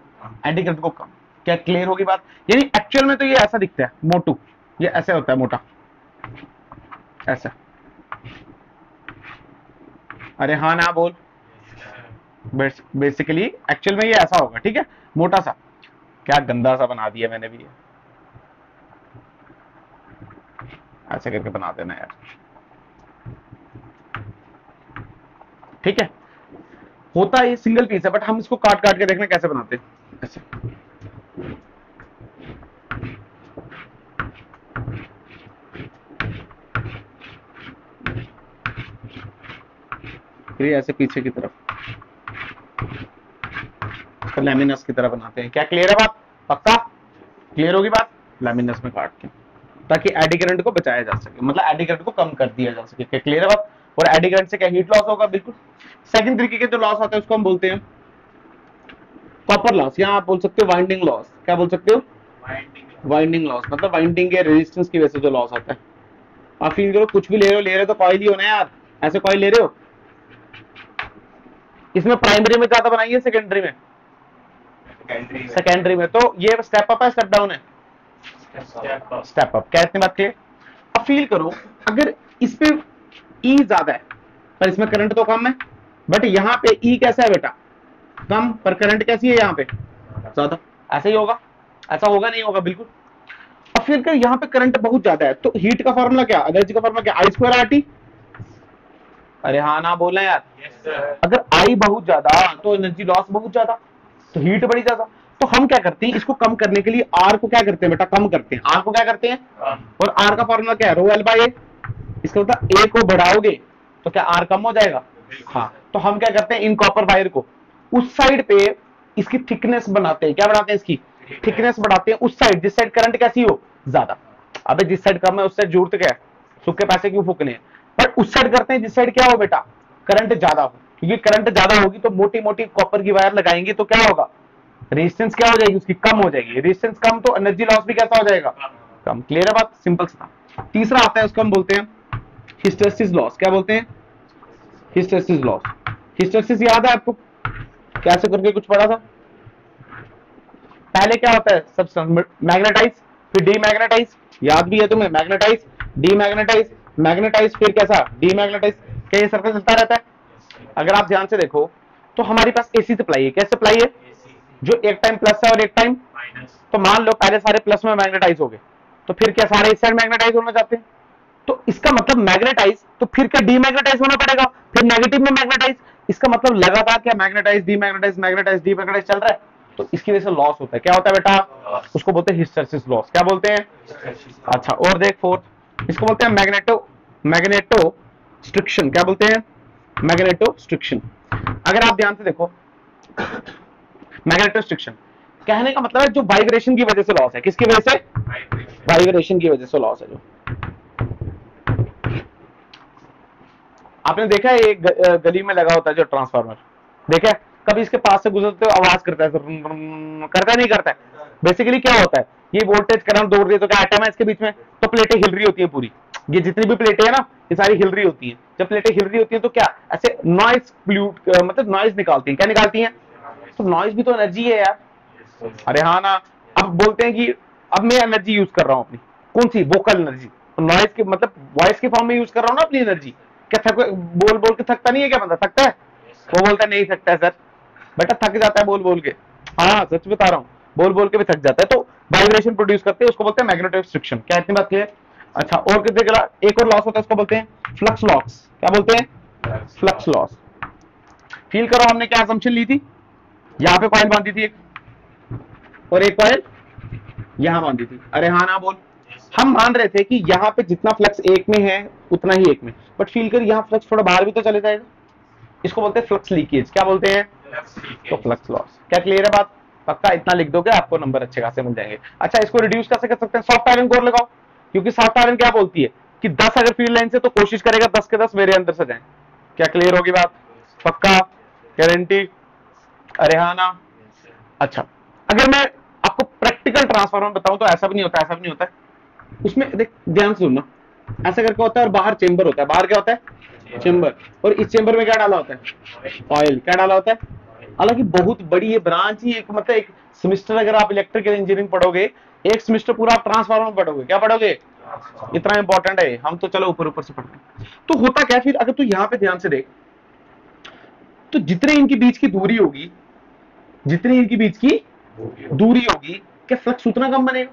एडी करंट को कम। क्या क्लियर होगी बात? यानी एक्चुअल में तो ये ऐसा दिखता है मोटू, ये ऐसे होता है मोटा, ऐसा। अरे हाँ ना बोल। बेसिकली एक्चुअल में ये ऐसा होगा, ठीक है, मोटा सा। क्या गंदा सा बना दिया मैंने भी, ऐसे करके बना देना यार, ठीक है। होता है ये सिंगल पीस है, बट हम इसको काट काट के देखना कैसे बनाते हैं, ऐसे। फिर ऐसे पीछे की तरफ लैमिनस की तरह बनाते हैं। क्या क्लियर है बात? पक्का क्लियर होगी बात? लैमिनस में काट के, ताकि एडी करंट को बचाया जा सके, मतलब एडी करंट को कम कर दिया जा सके। क्या क्लियर है बात? और एडी करंट से क्या हीट लॉस होगा? बिल्कुल। सेकंड तरीके के जो लॉस आता है उसको हम बोलते हैं कॉपर लॉस, या आप बोल सकते हो वाइंडिंग लॉस। क्या बोल सकते हो? वाइंडिंग लॉस, मतलब वाइंडिंग के रेजिस्टेंस की वजह से जो लॉस आता है। आप फील करो, कुछ भी ले रहे हो तो कॉइल ही होना है यार, ऐसे कॉइल ले रहे हो। इसमें प्राइमरी में ज्यादा बनाई है, सेकेंडरी में? सेकेंडरी में। तो ये स्टेप अप है स्टेप डाउन है? Step up. क्या इतनी बात क्लियर? अब फील करो, अगर इस पे ई ज्यादा है पर इसमें करंट तो कम है, बट यहाँ पे ई कैसा है बेटा? कम, पर करंट कैसी है यहाँ पे? ज्यादा। ऐसा ही होगा? ऐसा होगा नहीं होगा? बिल्कुल। अब फिर कर यहाँ पे करंट बहुत ज्यादा है, तो हीट का फॉर्मूला क्या, एनर्जी का फॉर्मूला क्या? आई स्क्वायर आर टी। अरे हाँ ना बोलना यार। अगर आई बहुत ज्यादा तो एनर्जी लॉस बहुत ज्यादा, तो हीट बड़ी ज्यादा। तो हम क्या करते हैं, इसको कम करने के लिए आर को क्या करते हैं बेटा? कम करते हैं। आर को क्या करते हैं? और आर का फॉर्मूला क्या है? रो एल बाई ए। इसका मतलब ए को बढ़ाओगे तो क्या आर कम हो जाएगा? हाँ। तो हम क्या करते हैं, इन कॉपर वायर को उस साइड पे इसकी थिकनेस बनाते हैं। क्या बनाते हैं? इसकी थिकनेस बढ़ाते हैं उस साइड जिस साइड करंट कैसी हो? ज्यादा। अबे जिस साइड कम है उस साइड जरूरत क्या है? सूखे पैसे क्यों फूकने हैं? पर उस साइड करते हैं जिस साइड क्या हो बेटा? करंट ज्यादा हो। क्योंकि करंट ज्यादा होगी तो मोटी मोटी कॉपर की वायर लगाएंगे तो क्या होगा? रेजिस्टेंस क्या हो जाएगी उसकी? कम हो जाएगी। रेजिस्टेंस कम तो एनर्जी लॉस भी कैसा हो जाएगा? कम। क्लियर है बात? सिंपल सा। तीसरा आता है, उसको हम बोलते हैं हिस्टैरिसीस लॉस। क्या बोलते हैं? Hysteresis loss. हिस्टैरिसीस याद है आपको? कैसे करके कुछ पढ़ा था? पहले क्या होता है? सब्सटेंस मैग्नेटाइज, फिर डीमैग्नेटाइज। याद भी है तुम्हें? मैग्नेटाइज, डीमैग्नेटाइज, मैग्नेटाइज, फिर कैसा? डीमैग्नेटाइज। क्या ये सर्कल चलता रहता है? अगर आप ध्यान से देखो तो हमारे पास एसी सप्लाई है। क्या सप्लाई है? जो एक टाइम प्लस है और एक टाइम माइनस। तो मान लो पहले सारे प्लस में मैग्नेटाइज हो गए, तो फिर क्या सारे इस साइड मैग्नेटाइज होना चाहते हैं? तो इसका मतलब मैग्नेटाइज, तो फिर क्या डीमैग्नेटाइज होना पड़ेगा? फिर नेगेटिव में मैग्नेटाइज। इसका मतलब लगातार क्या मैग्नेटाइज डीमैग्नेटाइज मैग्नेटाइज डीमैग्नेटाइज चल रहा है, तो इसकी वजह से लॉस होता है। क्या होता है बेटा? उसको बोलते हैं हिस्टैरिसीस लॉस। क्या बोलते हैं? अच्छा, और देख फोर्थ, इसको बोलते हैं मैग्नेटो स्ट्रिक्शन। क्या बोलते हैं? Magneto striction. अगर आप ध्यान से देखो, मैग्नेटो स्ट्रिक्शन कहने का मतलब है जो वाइब्रेशन की वजह से लॉस है। किसकी वजह से? वाइब्रेशन की वजह से लॉस है। जो आपने देखा है एक गली में लगा होता है जो ट्रांसफार्मर, देखा है? कभी इसके पास से गुजरते हुए आवाज करता है, करता है नहीं करता है? बेसिकली क्या होता है, ये वोल्टेज करंट दौड़ रही है तो क्या एटम है इसके बीच में, तो प्लेटें हिल रही होती है पूरी। ये जितनी भी प्लेटें है ना, ये सारी हिल रही होती हैं। जब प्लेटें हिल रही होती हैं तो क्या ऐसे नॉइज प्लूट मतलब नॉइज निकालती हैं। क्या निकालती हैं? तो नॉइज भी तो एनर्जी है यार। अरे हाँ ना। अब बोलते हैं कि अब मैं एनर्जी यूज कर रहा हूँ अपनी, कौन सी? Vocal energy. तो नॉइज के मतलब वॉइस के फॉर्म में यूज कर रहा हूँ ना अपनी एनर्जी। क्या थक बोल बोल के थकता नहीं है क्या बंदा? थकता है? वो बोलता है नहीं थकता है सर। बेटा थक जाता है बोल बोल के। हाँ सच बता रहा हूँ, बोल बोल के भी थक जाता है। तो वाइब्रेशन प्रोड्यूस करते हैं, उसको बोलते हैं मैग्नेटिक स्ट्रिक्शन। क्या इतनी बात क्लियर? अच्छा, और कितने एक और लॉस होता है, उसको बोलते हैं फ्लक्स लॉस। क्या बोलते हैं? Flux loss. फील करो, हमने क्या असम्पशन ली थी? यहाँ पे कॉइल बांधी थी एक, और एक कॉइल यहाँ बांधी थी। अरे हाँ ना बोल। हम मान रहे थे कि यहाँ पे जितना फ्लक्स एक में है उतना ही एक में, बट फील कर यहाँ फ्लक्स थोड़ा बाहर भी तो चले जाएगा। इसको बोलते हैं फ्लक्स लीकेज। क्या बोलते हैं? तो फ्लक्स लॉस। क्या क्लियर है बात? पक्का इतना लिख दोगे आपको नंबर अच्छे खासे मिल जाएंगे। अच्छा, इसको रिड्यूस कैसे कर सकते हैं? सॉफ्ट आयरन कोर लगाओ, क्योंकि सॉफ्ट आयरन क्या बोलती है कि 10 अगर फील्ड लाइन से तो कोशिश करेगा 10 के 10 मेरे अंदर से जाए। क्या क्लियर होगी बात? पक्का? गारंटी? अरे हाँ ना। अच्छा, अगर मैं आपको प्रैक्टिकल ट्रांसफार्मर बताऊं तो ऐसा भी नहीं होता, ऐसा भी नहीं होता है। उसमें देख ध्यान से सुनना, ऐसा करके होता है और बाहर चेंबर होता है। बाहर क्या होता है? चेंबर। और इस चेंबर में क्या डाला होता है? ऑयल। क्या डाला होता है? हालांकि बहुत बड़ी ये ब्रांच ही एक मतलब एक सेमेस्टर अगर आप इलेक्ट्रिकल इंजीनियरिंग पढ़ोगे, एक सेमेस्टर पूरा आप ट्रांसफार्मर पढ़ोगे। क्या पढ़ोगे? इतना इंपॉर्टेंट है। हम तो चलो ऊपर ऊपर से पढ़ते हैं। तो होता क्या फिर, अगर तू यहाँ पे ध्यान से देख, तो जितने इनके बीच की दूरी होगी, जितनी इनकी बीच की दूरी होगी, क्या फ्लक्स उतना कम बनेगा?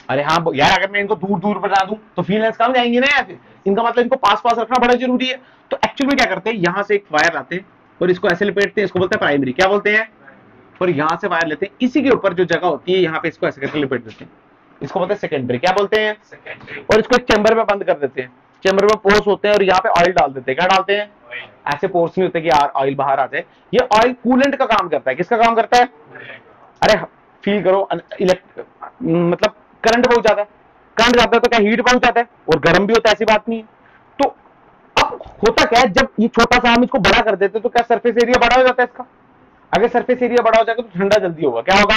अरे हाँ यार, अगर मैं इनको दूर दूर बना दूं तो फील्ड लाइंस कम जाएंगी ना यार। इनका मतलब इनको पास पास रखना बड़ा जरूरी है। तो एक्चुअल में क्या करते हैं, यहां से एक वायर लाते हैं और इसको ऐसे लपेटते हैं, इसको बोलते हैं प्राइमरी। क्या बोलते हैं? और यहां से वायर लेते हैं, इसी के ऊपर जो जगह होती है यहाँ पे इसको ऐसे करके लपेट देते हैं, इसको बोलते हैं सेकेंडरी। क्या बोलते हैं? और इसको एक चैम्बर में बंद कर देते हैं। चैम्बर में पोर्स होते हैं और यहाँ पे ऑयल डाल देते हैं। क्या डालते हैं? ऐसे पोर्स नहीं होते कि यार ऑयल बाहर आ जाए। ये ऑयल कूलेंट का काम करता है। किसका काम करता है? अरे फील करो, मतलब करंट बहुत ज्यादा है, करंट जाता है तो क्या हीट बहुत जाता है और गर्म भी होता है, ऐसी बात नहीं है। तो अब होता क्या है, जब ये छोटा सा हम इसको बड़ा कर देते तो क्या सरफेस एरिया बड़ा हो जाता है इसका। अगर सरफेस एरिया बड़ा हो जाएगा तो ठंडा जल्दी होगा। क्या होगा?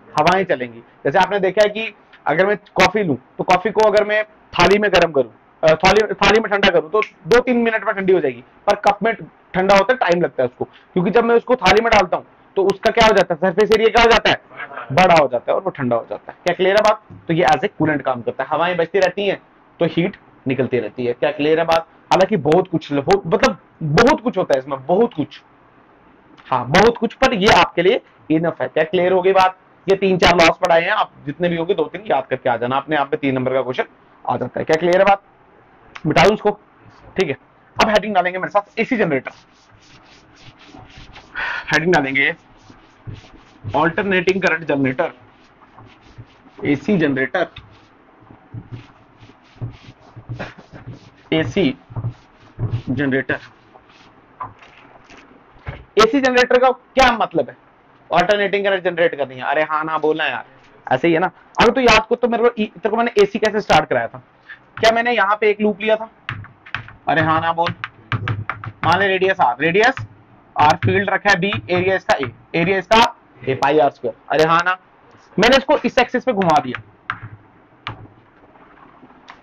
हवाएं चलेंगी। जैसे आपने देखा है कि अगर मैं कॉफी लूं तो कॉफी को अगर मैं थाली में गर्म करूं, थाली में ठंडा करूं तो 2-3 मिनट में ठंडी हो जाएगी, पर कप में ठंडा होता है टाइम लगता है उसको, क्योंकि जब मैं उसको थाली में डालता हूं तो उसका क्या हो जाता है, सरफेस एरिया क्या हो जाता है, बड़ा हो जाता है और वो ठंडा हो जाता है। क्या क्लियर है बात? तो ये एज ए कूलेंट काम करता है, हवाएं बचती रहती हैं तो हीट निकलती रहती है। क्या क्लियर है बात? हालांकि बहुत कुछ मतलब बहुत कुछ होता है इसमें, बहुत कुछ, हाँ बहुत कुछ, पर ये आपके लिए इनफ है। क्या क्लियर हो गई बात? ये 3-4 लॉस पढ़ाए हैं, आप जितने भी होंगे 2-3 याद करके आ जाना, अपने आप पे 3 नंबर का क्वेश्चन आ जाता है। क्या क्लियर है बात? मिटाऊं इसको? ठीक है, अब हेडिंग डालेंगे मेरे साथ एसी जनरेटर, हेडिंग डालेंगे alternating current generator, AC generator, AC generator. AC generator का क्या मतलब है? ऑल्टरनेटिंग करंट जनरेट करनी है। अरे हाँ ना बोलना यार, ऐसे ही है ना। अगर तो याद को तो तेरे को मैंने एसी कैसे स्टार्ट कराया था? क्या मैंने यहाँ पे एक लूप लिया था? अरे हाँ ना बोल। मान ले radius R, radius R, field रखा है बी, एरिया इसका ए, एरिया इसका ए पाई आर स्क्वायर। अरे हाँ ना, मैंने इसको इस एक्सिस पे घुमा दिया।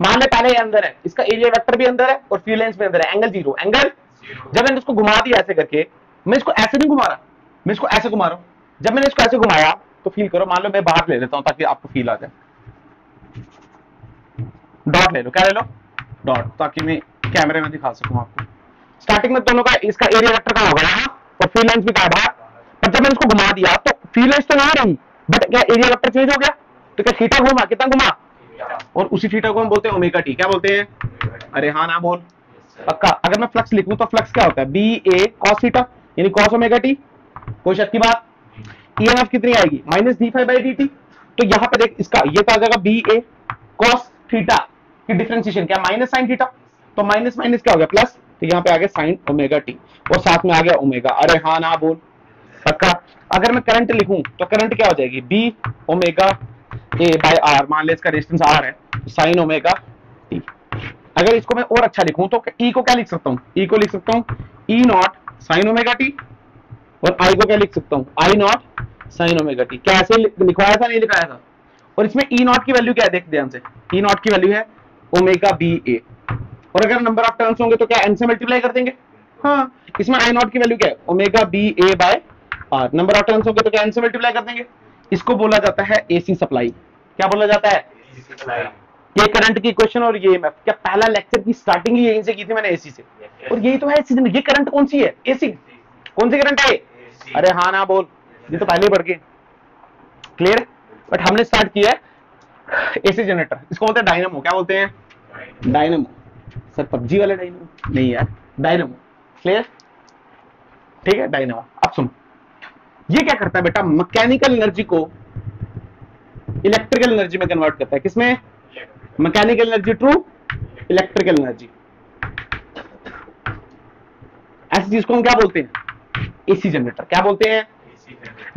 मान ले पहले ये अंदर है, इसका एरिया वेक्टर भी अंदर है और फील्ड लेंथ भी अंदर है, एंगल 0, एंगल। जब मैंने इसको घुमा दिया ऐसे करके, मैं इसको ऐसे नहीं घुमा रहा, मैं इसको ऐसे घुमा रहा हूं। जब मैंने इसको ऐसे घुमाया तो फील करो, मान लो मैं बाहर ले लेता हूं ताकि आपको फील आ जाए। डॉट ले लो, क्या ले लो? डॉट, ताकि मैं कैमरे में दिखा सकूं आपको। स्टार्टिंग में दोनों का इसका एरिया वेक्टर कहां होगा, यहां, और फील्ड लेंथ भी कहां बाहर। पर जब मैंने इसको घुमा दिया तो फील्ड लेंथ तो यहां रही, बट क्या एरिया वेक्टर चेंज हो गया? तो क्या थीटा घुमा, कितना घुमा? और उसी थीटा को हम बोलते हैं ओमेगा टी। क्या बोलते हैं? अरे हाँ ना बोल पक्का। अगर मैं फ्लक्स लिखूं तो फ्लक्स क्या होता है? बी ए कॉस थीटा, यानी कॉस ओमेगा टी। कोई शक की बात? ईएमएफ कितनी आएगी? Minus D five by D T. तो यहां पे देख, इसका ये तो आ जाएगा बी ए कॉस थीटा की डिफरेंशिएशन क्या? Minus sine theta. तो माइनस माइनस क्या हो गया? प्लस। तो यहाँ पे आ गया साइन ओमेगा टी और साथ में आ गया ओमेगा। अरे हाँ ना बोल पक्का। अगर मैं करंट लिखूं तो करंट क्या हो जाएगी? B omega A by R, मान ले इसका रेजिस्टेंस आर है, साइन ओमेगा टी। अगर इसको मैं और अच्छा लिखूं तो ई को क्या लिख सकता हूं? ई को लिख सकता हूं ई नॉट साइन ओमेगा टी, और आई को क्या लिख सकता हूं? आई नॉट साइन ओमेगा टी। क्या ऐसे लिखवाया था? नहीं लिखाया था? और इसमें ई नॉट की वैल्यू क्या है? देख ध्यान से, ई नॉट की वैल्यू है ओमेगा बी ए, और अगर नंबर ऑफ टर्न्स होंगे तो क्या एन से मल्टीप्लाई कर देंगे? हाँ, इसमें आई नॉट की वैल्यू क्या है? Omega B A by R. Number of turns होंगे तो क्या एन से मल्टीप्लाई कर देंगे? इसको बोला जाता है एसी सप्लाई। क्या बोला जाता है? ये करंट की इक्वेशन और ये ईएमएफ। क्या पहला लेक्चर की स्टार्टिंग ही यहीं से की थी मैंने, एसी से। और यही तो है एसी। ये करंट कौन सी है? एसी। कौन सी करंट है? अरे हाँ ना बोल, ये तो पहले ही पढ़ के क्लियर। बट हमने स्टार्ट किया है एसी जनरेटर, इसको बोलते हैं डायनेमो। क्या बोलते हैं? डायनेमो। सर पबजी वाले डायनेमो नहीं यार, डायनेमो। क्लियर? ठीक है, डायनेमो। अब सुन, ये क्या करता है बेटा? मैकेनिकल एनर्जी को इलेक्ट्रिकल एनर्जी में कन्वर्ट करता है। किसमें? Mechanical energy to electrical energy. ऐसी चीज को हम क्या बोलते हैं? AC generator. क्या बोलते हैं?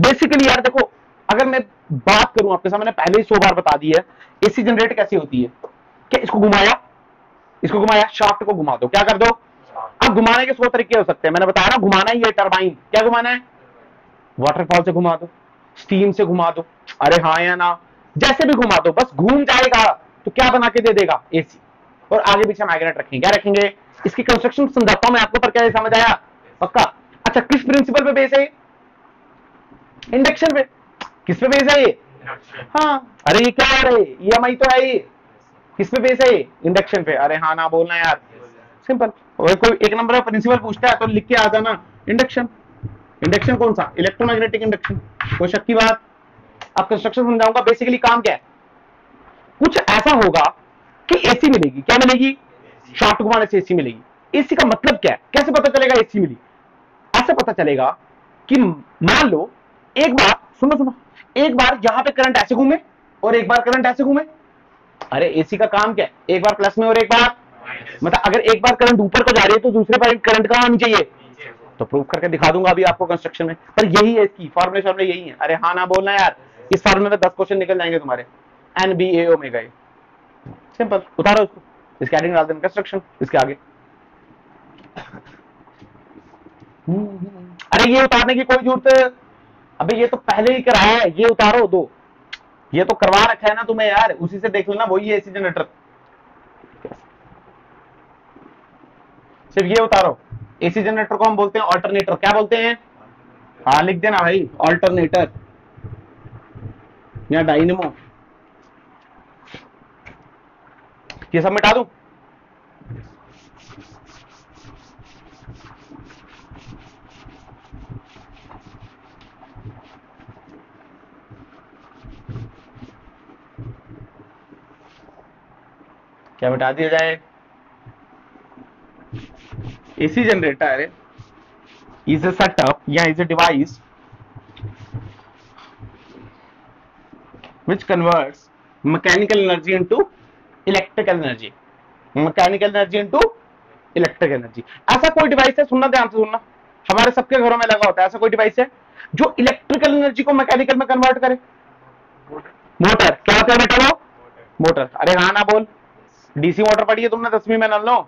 बेसिकली यार देखो, अगर मैं बात करूं आपके सामने, पहले ही 100 बार बता दी है एसी जनरेट कैसी होती है। क्या इसको घुमाया, इसको घुमाया, शाफ्ट को घुमा दो, क्या कर दो? अब घुमाने के 100 तरीके हो सकते हैं, मैंने बताया ना। घुमाना ही है टरबाइन। क्या घुमाना है? वाटरफॉल से घुमा दो, स्टीम से घुमा दो, अरे हाँ या ना, जैसे भी घुमा दो, बस घूम जाएगा तो क्या बना के दे देगा? एसी। और आगे पीछे मैग्नेट रखेंगे। क्या रखेंगे? इसकी कंस्ट्रक्शन समझाता हूं मैं आपको, पर क्या समझ आया? पक्का। अच्छा, किस प्रिंसिपल पे बेस है? इंडक्शन पे। किस पे बेस है ये? हाँ। अरे ये क्या है? ईएमआई तो है ये। किस पे बेस है ये? इंडक्शन पे। अरे हाँ ना बोलना यार, सिंपल। और कोई एक नंबर का प्रिंसिपल पूछता है तो लिख के आ जाना इंडक्शन। इंडक्शन कौन सा? Electromagnetic induction. कोई शक की बात? अब कंस्ट्रक्शन समझाऊंगा। बेसिकली काम क्या है? कुछ ऐसा होगा कि एसी मिलेगी। क्या मिलेगी? शाफ्ट घुमाने से एसी मिलेगी। एसी का मतलब क्या है? कैसे पता चलेगा एसी मिली? ऐसे पता चलेगा कि मान लो एक बार, सुनो सुनो, एक बार यहां पे करंट ऐसे घूमे और एक बार करंट ऐसे घूमे। अरे एसी का काम क्या है? एक बार प्लस में और एक बार, मतलब अगर एक बार करंट ऊपर को जा रही है तो दूसरे बार करंट कहां आनी चाहिए? तो प्रूव करके दिखा दूंगा अभी आपको कंस्ट्रक्शन में। पर यही है इसकी फॉर्मूले यही है। अरे हाँ ना बोलना यार, इस फॉर्मूले में 10 क्वेश्चन निकल जाएंगे तुम्हारे। N B A omega A, simple. उतारो इसको, इसके एडिंग डाल देना कंस्ट्रक्शन इसके आगे। अरे ये उतारने की कोई जरूरत, अबे ये तो पहले ही कराया है, ये उतारो दो। ये तो करवा रखा है ना तुम्हें यार, उसी से देख लेना, वही है एसी जनरेटर। सिर्फ ये उतारो, एसी जनरेटर को हम बोलते हैं ऑल्टरनेटर। क्या बोलते हैं? हाँ लिख देना भाई, ऑल्टरनेटर या डायनेमो। ये सब मिटा दूं? क्या मिटा दिया जाए? AC generator is a setup या is a device which converts mechanical energy into electrical energy, mechanical energy into electric energy। ऐसा कोई डिवाइस है, सुनना ध्यान से सुनना, हमारे सबके घरों में लगा होता है, ऐसा कोई डिवाइस है जो इलेक्ट्रिकल एनर्जी को मैकेनिकल में कन्वर्ट करे? मोटर। क्या होता है बेटा वो? मोटर। अरे हाँ ना बोल, डीसी मोटर पढ़ी है तुमने 10वीं में, नल लो।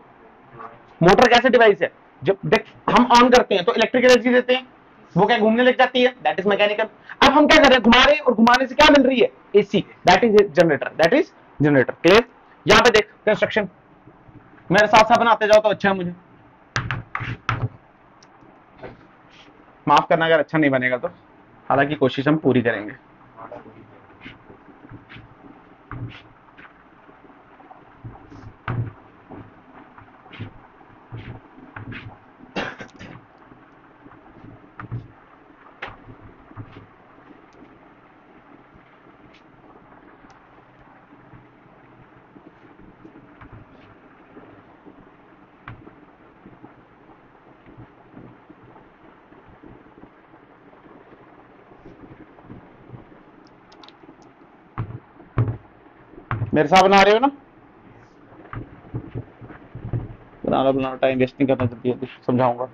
मोटर कैसे डिवाइस है? जब देख हम ऑन करते हैं तो इलेक्ट्रिक एनर्जी देते हैं, वो क्या घूमने लग जाती है, दैट इज मैकेनिकल। अब हम क्या कर रहे हैं, घुमा रहे हैं, और घुमाने से क्या मिल रही है? AC, that is generator, that is generator. Clear? यहां पे देख कंस्ट्रक्शन, मेरे साथ साथ बनाते जाओ तो अच्छा है मुझे। माफ करना अगर अच्छा नहीं बनेगा तो, हालांकि कोशिश हम पूरी करेंगे। मेरे साथ बना रहे हो ना? बनाना टाइम वेस्ट नहीं करना, जल्दी जल्दी समझाऊंगा।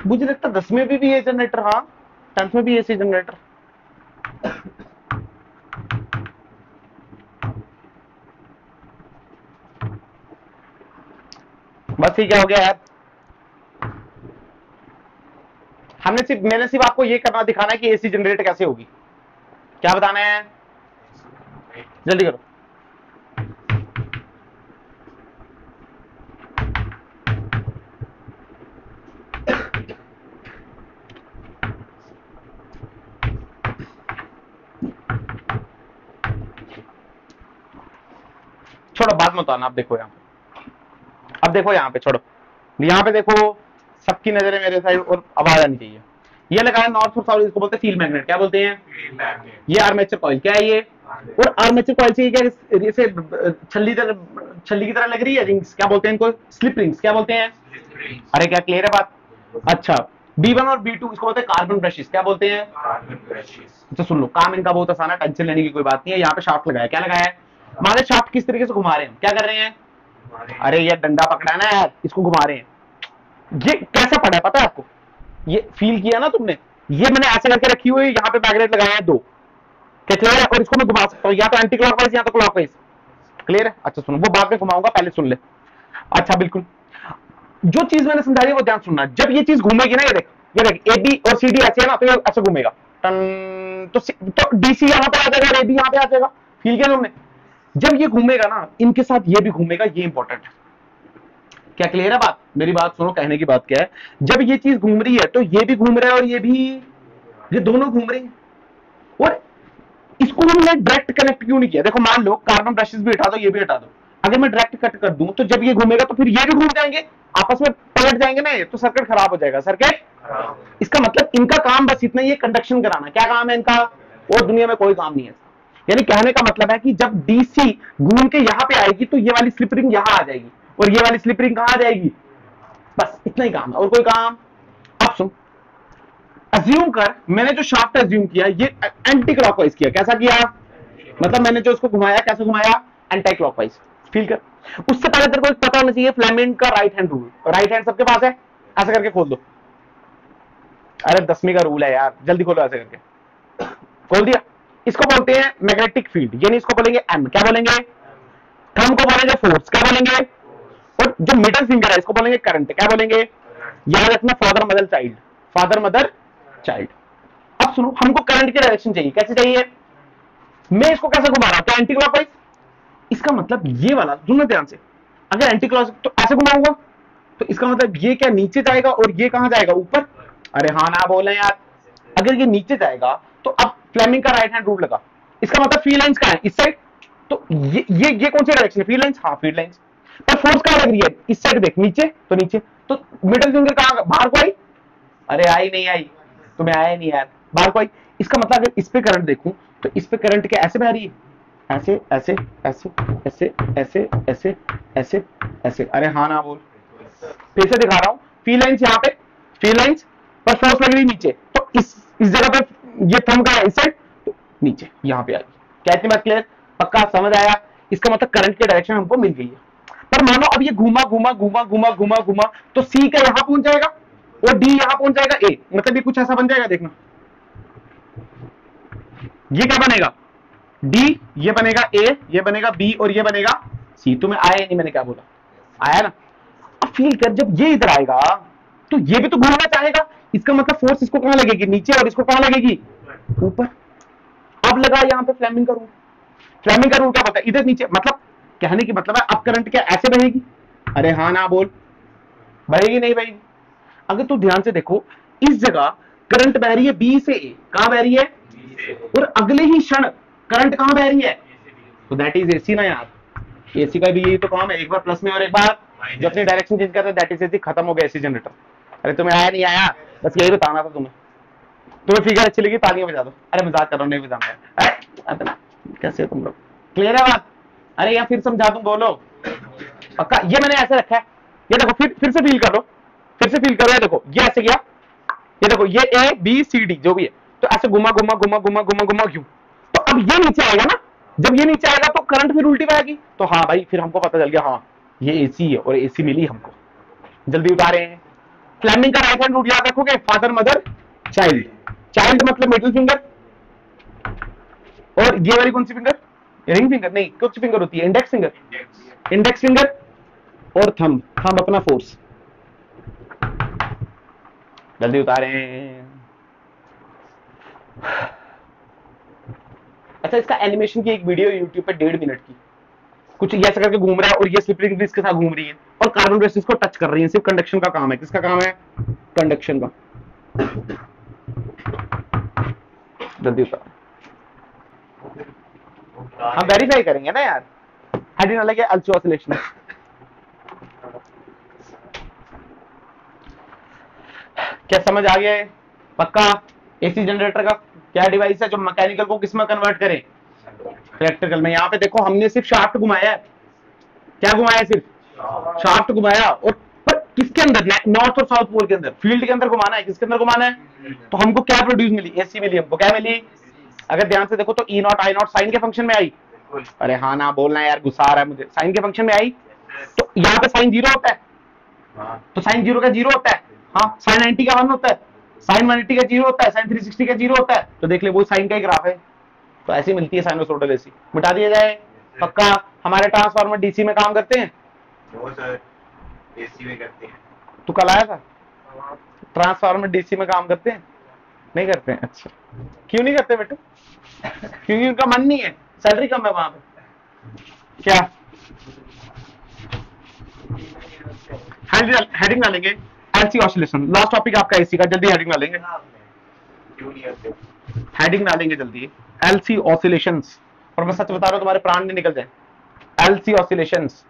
मुझे लगता है 10वीं में भी ये जनरेटर, हाँ 10th में भी एसी जनरेटर। बस ये क्या हो गया यार, मैंने सिर्फ आपको ये करना दिखाना है कि एसी जनरेट कैसे होगी। क्या बताना है? जल्दी करो। छोड़ो, बाद में बताना। अब देखो यहाँ पे, अब देखो यहाँ पे, छोड़ो यहाँ पे देखो, सबकी नजरें मेरे साइड और आवाज आनी चाहिए। ये लगा है नॉर्थ और साउथ, इसको बोलते हैं फील्ड मैग्नेट। क्या बोलते हैं? ये आर्मेचर कॉइल। क्या है ये? और आर्मेचर कॉइल से क्या जैसे छल्ली की तरह लग रही है रिंग्स, क्या बोलते हैं इनको? Slip rings. क्या बोलते हैं? अरे क्या क्लियर है बात? अच्छा, B1 और B2 इसको बोलते हैं कार्बन ब्रशेस। क्या बोलते हैं? अच्छा सुन लो, काम इनका बहुत आसान है, टेंशन लेने की कोई बात नहीं है। यहाँ पे शाफ्ट लगाया, क्या लगाया है? हमारे शाफ्ट किस तरीके से घुमा रहे हैं, क्या कर रहे हैं? अरे ये डंडा पकड़ा है ना यार, इसको घुमा रहे हैं। ये कैसा पड़ा है पता है आपको? ये फील किया ना तुमने? ये मैंने ऐसे करके रखी हुई, यहाँ पे मैग्नेट लगाया है 2, क्या क्लियर है? और इसको मैं घुमा सकता हूँ या तो एंटी क्लॉकवाइज या तो क्लॉकवाइज। क्लियर है? अच्छा सुनो, वो बाद में घुमाऊंगा, पहले सुन ले। अच्छा बिल्कुल, जो चीज मैंने समझाई है वो ध्यान सुनना। जब ये चीज घूमेगी ना, ये देख ए बी और सी डी ऐसे है ना, तो ये ऐसे घूमेगा तो डीसी यहाँ पे आ जाएगा और ए बी यहाँ पे आ जाएगा। फील किया तुमने? जब ये घूमेगा ना, इनके साथ ये भी घूमेगा, ये इंपॉर्टेंट है। क्या क्लियर है बात? मेरी बात सुनो, कहने की बात क्या है, जब ये चीज घूम रही है तो ये भी घूम रहा है और ये भी, ये दोनों घूम रहे हैं। और इसको हमने डायरेक्ट कनेक्ट क्यों नहीं किया? देखो मान लो कार्बन ब्रशेस भी हटा दो, ये भी हटा दो, अगर मैं डायरेक्ट कट कर दूं तो जब ये घूमेगा तो फिर ये भी घूम जाएंगे, आपस में पलट जाएंगे ना, ये तो सर्किट खराब हो जाएगा। सर्किट, इसका मतलब इनका काम बस इतना ही है, कंडक्शन कराना। क्या काम है इनका? और दुनिया में कोई काम नहीं है। यानी कहने का मतलब है कि जब डीसी घूम के यहां पे आएगी तो ये वाली स्लिप रिंग यहां आ जाएगी और ये वाली स्लिप रिंग कहां आ जाएगी, बस इतना ही काम है और कोई काम। अब सुन, अज्यूम कर मैंने जो शाफ्ट अज्यूम किया ये एंटी क्लॉकवाइज किया। कैसा किया? मतलब मैंने जो इसको घुमाया, कैसे घुमाया? Anti clockwise. फील कर। उससे पहले तेरे को पता होना चाहिए फ्लेमिंग का right hand rule. Right hand सबके पास है? ऐसे करके खोल दो। अरे 10वीं का रूल है यार, जल्दी खोलो। ऐसे करके खोल दिया। इसको बोलते हैं मैग्नेटिक फील्ड, यानी इसको बोलेंगे एम। क्या बोलेंगे? थंब को बोलेंगे फोर्स। क्या बोलेंगे? और जो मिडल फिंगर है इसको बोलेंगे करंट। क्या बोलेंगे? याद रखना, father mother child, father mother child. अब सुनो, हमको करंट की डायरेक्शन चाहिए। कैसे चाहिए? मैं इसको कैसे घुमा रहा हूं? क्या एंटी क्लॉकवाइज? इसका मतलब ये वाला, सुनना ध्यान से, अगर एंटी क्लॉक तो ऐसे घुमाऊंगा तो इसका मतलब ये क्या नीचे जाएगा और ये कहां जाएगा? ऊपर। अरे हाँ ना बोले यार, अगर ये नीचे जाएगा तो अब फ्लेमिंग का राइट हैंड रूल लगा। इसका मतलब फील्ड लाइंस कहां है? इस साइड। तो ये कौन सी डायरेक्शन है? Field lines. हाँ फील्ड लाइंस। पर फोर्स कहां लग रही है? इस साइड देख, नीचे। तो नीचे। तो मिडिल फिंगर कहां? बाहर को आई? अरे आई नहीं आई, तुम्हें आया नहीं यार, बाहर को आई। इसका मतलब अगर इस पे करंट देखूं तो इस पे करंट क्या ऐसे बह रही है? ऐसे ऐसे ऐसे ऐसे ऐसे ऐसे ऐसे ऐसे। अरे हाँ ना बोल, फिर से दिखा रहा हूं। फील्ड लाइंस यहाँ पे, फील्ड लाइंस पर फोर्स लग रही नीचे। तो इस जगह पे ये थंब का है, इस साइड, तो नीचे यहाँ पे आएगी। क्या इतनी बात क्लियर? पक्का समझ आया? इसका मतलब करंट की डायरेक्शन हमको मिल गई है। पर मानो अब ये घूमा घूमा घूमा घूमा घूमा घूमा तो सी का यहां पहुंच जाएगा और डी यहां पहुंच जाएगा ए। मतलब ये कुछ ऐसा बन जाएगा, देखना। ये क्या बनेगा? डी, ये बनेगा ए, ये बनेगा बी और ये बनेगा सी। तुम्हें आया नहीं? मैंने क्या बोला? आया ना? अब फील कर, जब ये इधर आएगा तो ये भी तो घूमना चाहेगा। इसका मतलब फोर्स इसको कहां लगेगी? नीचे। और इसको कहां लगेगी? ऊपर। अब लगा यहां पे फ्लेमिंग का रूल। फ्लेमिंग का रूल क्या बोलता है? इधर नीचे। मतलब कहने की मतलब है अब करंट क्या ऐसे बहेगी? अरे हाँ ना बोल, बहेगी नहीं बहेगी? अगर तू ध्यान से देखो, इस जगह करंट बह रही है बी से ए। कहां बह रही है? और अगले ही क्षण करंट कहां बह रही है? तो दैट इज एसी ना यार। एसी का भी यही तो काम है, एक बार प्लस में और एक बार जो अपनी डायरेक्शन चेंज करता है, दैट इज एसी। खत्म हो गया एसी जनरेटर। अरे तुम्हें आया नहीं आया? बस यही बताना था तुम्हें। तुम्हें फिगर अच्छी लगी, तालियां बजा दो। अरे मजाक कर रहा हूं, नहीं बजाना। कैसे हो तुम लोग? क्लियर है बात? अरे यार फिर समझा दूं, बोलो पक्का। ये मैंने ऐसे रखा है, ये देखो, फिर से फील करो, फिर से फील करो। ये देखो, ये ऐसे गया, ये देखो, ये ए बी सी डी जो भी है, तो ऐसे घुमा घुमा घुमा घुमा घुमा घुमा क्यों? तो अब ये नीचे आएगा ना, जब ये नीचे आएगा तो करंट फिर उल्टी बहेगी। तो हाँ भाई, फिर हमको पता चल गया, हाँ ये एसी है और एसी मिली हमको। जल्दी उतारे हैं। फ्लेमिंग का राइट हैंड रूल याद रखोगे, फादर मदर चाइल्ड। चाइल्ड मतलब मिडिल फिंगर, और ये वाली कौन सी फिंगर? रिंग फिंगर नहीं, कौन सी फिंगर होती है? Index finger. इंडेक्स फिंगर और थंब। थंब अपना फोर्स। जल्दी उतारे। अच्छा, इसका एनिमेशन की एक वीडियो यूट्यूब पे 1.5 मिनट की, कुछ ऐसा करके घूम रहा है और ये स्लिप रिंग भी इसके साथ घूम रही है और कार्बन बेसिस को टच कर रही है। सिर्फ कंडक्शन का काम है। किसका काम है? कंडक्शन का। जल्दी उतार। हम वेरीफाई करेंगे ना यार, हेडिंग अलग है, अल्ट्रा ऑसिलेशन। क्या समझ आ गया? पक्का? एसी जनरेटर का क्या डिवाइस है जो मैकेनिकल को किस में कन्वर्ट करे? इलेक्ट्रिकल में। यहाँ पे देखो, हमने सिर्फ शाफ्ट घुमाया है। क्या घुमाया? सिर्फ शाफ्ट घुमाया। और पर किसके अंदर? नॉर्थ और साउथ पोल के अंदर, फील्ड के अंदर घुमाना है। किसके अंदर घुमाना है? तो हमको क्या प्रोड्यूस मिली? एसी मिली हमको। क्या मिली? अगर ध्यान से देखो तो ई नॉट आई नॉट साइन के फंक्शन में आई। अरे हाँ ना बोलना यार, गुस्सा आ रहा है मुझे। साइन के फंक्शन में आई तो यहाँ पे साइन 0 होता है, तो साइन 0 का 0 होता है। हाँ, साइन 90 का 1 होता है, साइन 180 का 0 होता है, साइन 360 का 0 होता है। तो देख ले, वो साइन का ही ग्राफ है। तो ऐसी मिलती है साइनोसॉइडल एसी। मिटा दिया जाए। पक्का? हमारे ट्रांसफार्मर डीसी में काम करते हैं। सर एसी में करते हैं। तू कल आया था? ट्रांसफार्मर डीसी में काम करते हैं? नहीं करते हैं? अच्छा, क्यों नहीं करते बेटे? क्योंकि उनका मन नहीं है, सैलरी कम है वहां पे। क्या हेडिंग डालेंगे? LC oscillation. लास्ट टॉपिक आपका एसी का, जल्दी हेडिंग डालेंगे। हेडिंग डालेंगे जल्दी। LC ऑसिलेशंस, और मैं सच बता रहा हूं तुम्हारे प्राण नहीं निकल जाए। LC ऑसिलेशंस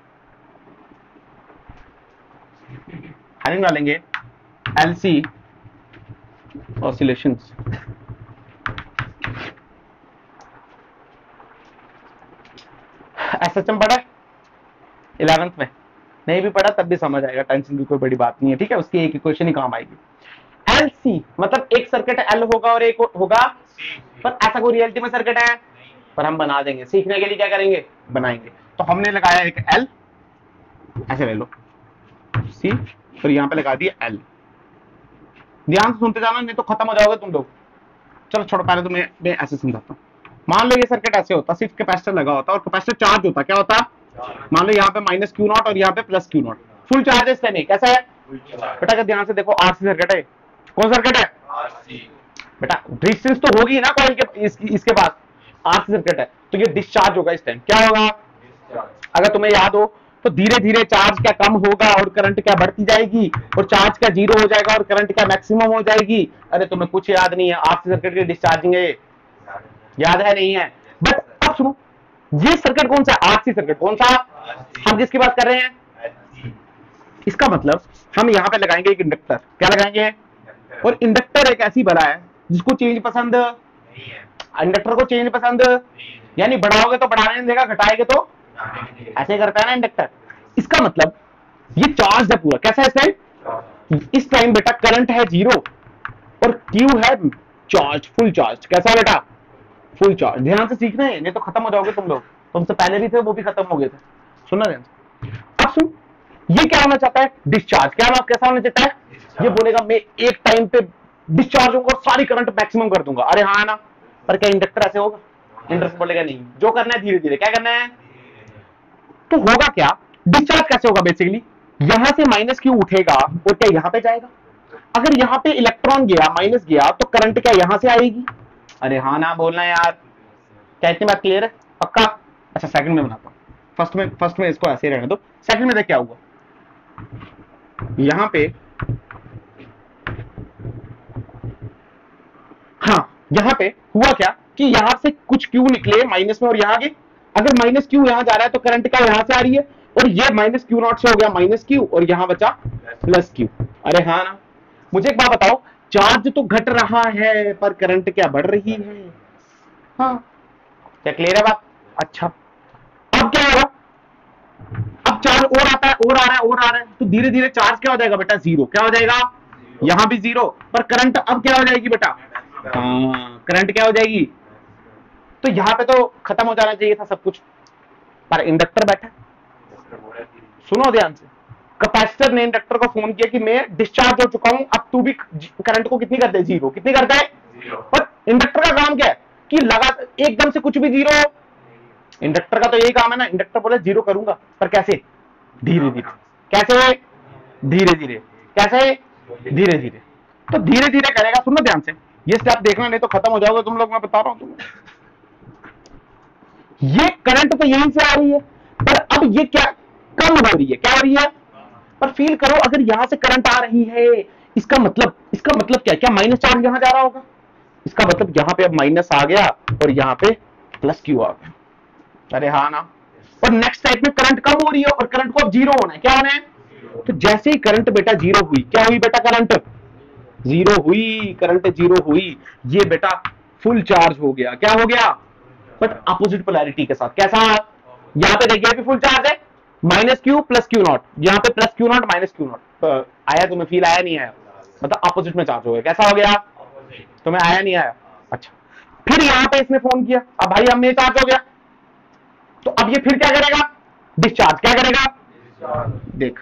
हनिंग डालेंगे, LC ऑसिलेशंस। SHM पढ़ा 11th में, नहीं भी पढ़ा तब भी समझ आएगा, टेंशन की कोई बड़ी बात नहीं है, ठीक है। उसकी एक इक्वेशन ही काम आएगी। LC मतलब एक सर्किट L होगा और एक होगा, पर ऐसा कोई रियलिटी में सर्किट है, पर हम बना देंगे, सीखने के लिए क्या करेंगे, बनाएंगे। तो हमने लगाया एक L, ऐसे ले लो C, और यहां पे लगा दिया L। ध्यान से सुनते जाना, नहीं तो खत्म हो जाओगे तुम लोग। चलो छोड़ो, पहले तो मैं ऐसे समझाता हूँ। मान लो ये सर्किट ऐसे होता, सिर्फ कैपेसिटर लगा होता और कैपेसिटर चार्ज होता, क्या होता, मान लो यहाँ पे माइनस क्यू नॉट और यहाँ पे plus Q not, full charge है इस टाइम। कैसा है बेटा, अगर ध्यान से देखो, RC सर्किट है। कौन सर्किट है, बेटा रेजिस्टेंस तो होगी ना कॉइल के, इसके पास RC सर्किट है, तो ये डिस्चार्ज होगा इस टाइम। क्या होगा, अगर तुम्हें याद हो तो धीरे धीरे चार्ज क्या कम होगा और करंट क्या बढ़ती जाएगी, और चार्ज क्या जीरो हो जाएगा और करंट क्या मैक्सिमम हो जाएगी। अरे तुम्हें कुछ याद नहीं है, RC सर्किट की डिस्चार्जिंग है, याद है नहीं है। बट अब सुनो, ये सर्किट कौन सा, RC सर्किट कौन सा, हम जिसकी बात कर रहे हैं। इसका मतलब हम यहाँ पे लगाएंगे एक इंडक्टर, क्या लगाएंगे, और इंडक्टर एक ऐसी बला है जिसको चेंज पसंद, इंडक्टर को चेंज पसंद, यानी बढ़ाओगे तो बढ़ाने नहीं देगा, घटाएंगे तो ऐसे करता है ना इंडक्टर। इसका मतलब ये चार्ज है पूरा, कैसा है इस टाइम, इस टाइम बेटा करंट है जीरो और क्यू है चार्ज, फुल चार्ज। कैसा है बेटा, फुल चार्ज। ध्यान से सीखना है, नहीं तो खत्म हो जाओगे तुम लोग, तुमसे पहले भी थे वो भी खत्म हो गए थे। सुनना ध्यान से, अब सुन, ये क्या होना चाहता है, डिस्चार्ज। क्या बात, कैसा होना चाहता है, ये बोलेगा मैं एक टाइम पे डिस्चार्ज होगा और सारी करंट मैक्सिमम कर दूंगा। अरे हाँ ना, पर क्या इंडक्टर ऐसे होगा, इंडक्टर बोलेगा नहीं, जो करना है धीरे धीरे, क्या करना है। तो होगा क्या, डिस्चार्ज कैसे होगा, बेसिकली यहां से माइनस क्यू उठेगा और क्या यहां पे जाएगा। अगर यहां पे इलेक्ट्रॉन गया, माइनस गया, तो करंट क्या यहां से आएगी। अरे हाँ ना बोलना यार, क्या इतनी बात क्लियर है, पक्का। अच्छा सेकंड में बनाता हूं, फर्स्ट में इसको ऐसे रहने दो, सेकंड में देख क्या हुआ। यहां पे हाँ, यहां पे हुआ क्या कि यहां से कुछ क्यू निकले माइनस में और यहां के, अगर माइनस क्यू यहां जा रहा है तो करंट क्या यहां से आ रही है, और ये माइनस क्यू नॉट से हो गया माइनस क्यू और यहां बचा प्लस क्यू। अरे हाँ ना, मुझे एक बात बताओ, चार्ज तो घट रहा है पर करंट क्या बढ़ रही है। हाँ क्या क्लियर है बात। अच्छा अब क्या होगा, अब चार्ज और आता है और आ रहा है और आ रहा है, तो धीरे धीरे चार्ज क्या हो जाएगा बेटा, जीरो। क्या हो जाएगा, यहां भी जीरो, पर करंट अब क्या हो जाएगी बेटा, हाँ करंट क्या हो जाएगी। तो यहां पे तो खत्म हो जाना चाहिए था सब कुछ, पर इंडक्टर बैठा। सुनो ध्यान से, कैपेसिटर ने इंडक्टर को फोन किया कि मैं डिस्चार्ज हो चुका हूं, अब तू भी करंट को कितनी कर दे, जीरो। कितनी करता है, पर इंडक्टर का काम क्या है कि लगा एकदम से कुछ भी जीरो। इंडक्टर का तो यही काम है ना, इंडक्टर बोले जीरो करूंगा, पर कैसे, धीरे धीरे। कैसे, धीरे धीरे। कैसे, धीरे धीरे। तो धीरे धीरे करेगा, सुनो ध्यान से, ये स्टेप देखना, नहीं तो खत्म हो जाओगे तुम लोग, मैं बता रहा हूं तुम्हें। ये करंट तो यहीं से आ रही है, पर अब ये क्या कम हो रही है, क्या हो रही है, पर फील करो अगर यहां से करंट आ रही है, इसका मतलब क्या माइनस चार्ज यहां जा रहा होगा, इसका मतलब यहां पे अब माइनस आ गया और यहां पे प्लस क्यू आ गया। अरे हाँ ना, और नेक्स्ट टाइप में करंट कम हो रही है और करंट को अब जीरो होना है। क्या होना है, तो जैसे ही करंट बेटा जीरो हुई, क्या हुई बेटा, करंट जीरो हुई, करंट जीरो हुई, ये बेटा फुल चार्ज हो गया। क्या हो गया, बट अपोजिट पोलैरिटी के साथ। कैसा, यहां पे देखिए फुल चार्ज है, minus Q plus Q not, यहाँ पे plus Q not minus Q not. तो आया तुम्हें फील, आया नहीं आया, मतलब अपोजिट में चार्ज हो गया। कैसा हो गया, तुम्हें आया नहीं आया। अच्छा फिर यहां पे इसने फोन किया, अब भाई अब में चार्ज हो गया, तो अब ये फिर क्या करेगा, डिस्चार्ज। क्या करेगा, देख,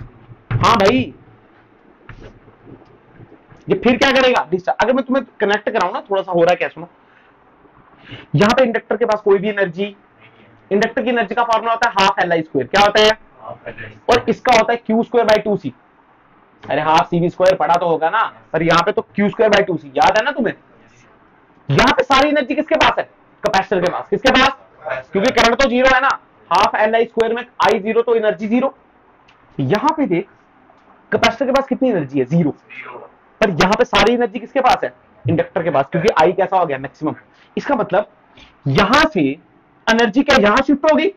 हाँ भाई ये फिर क्या करेगा, डिस्चार्ज। अगर मैं तुम्हें कनेक्ट कराऊं ना, थोड़ा सा हो रहा है क्या, सुनो, यहां पे इंडक्टर के पास कोई भी एनर्जी, इंडक्टर की एनर्जी का फॉर्मूला होता है हाफ एल आई स्क्वायर। क्या होता है, और इसका होता है क्यू स्क्वायर बाई 2c। अरे हाफ सी वी स्क्वायर पढ़ा तो होगा ना, पर यहाँ पे तो क्यू स्क्वायर बाई 2c याद है ना तुम्हें। यहाँ पे सारी एनर्जी किसके पास है, कैपेसिटर के पास। किसके पास, क्योंकि करंट तो जीरो है ना, हाफ एल आई स्क्वायर में आई जीरो तो एनर्जी जीरो। यहाँ पे देख कैपेसिटर के पास कितनी एनर्जी है, जीरो, पर यहाँ पे सारी एनर्जी किसके पास है, इंडक्टर के पास, क्योंकि आई कैसा हो गया, मैक्सिमम। इसका मतलब यहां से एनर्जी क्या यहां शिफ्ट होगी,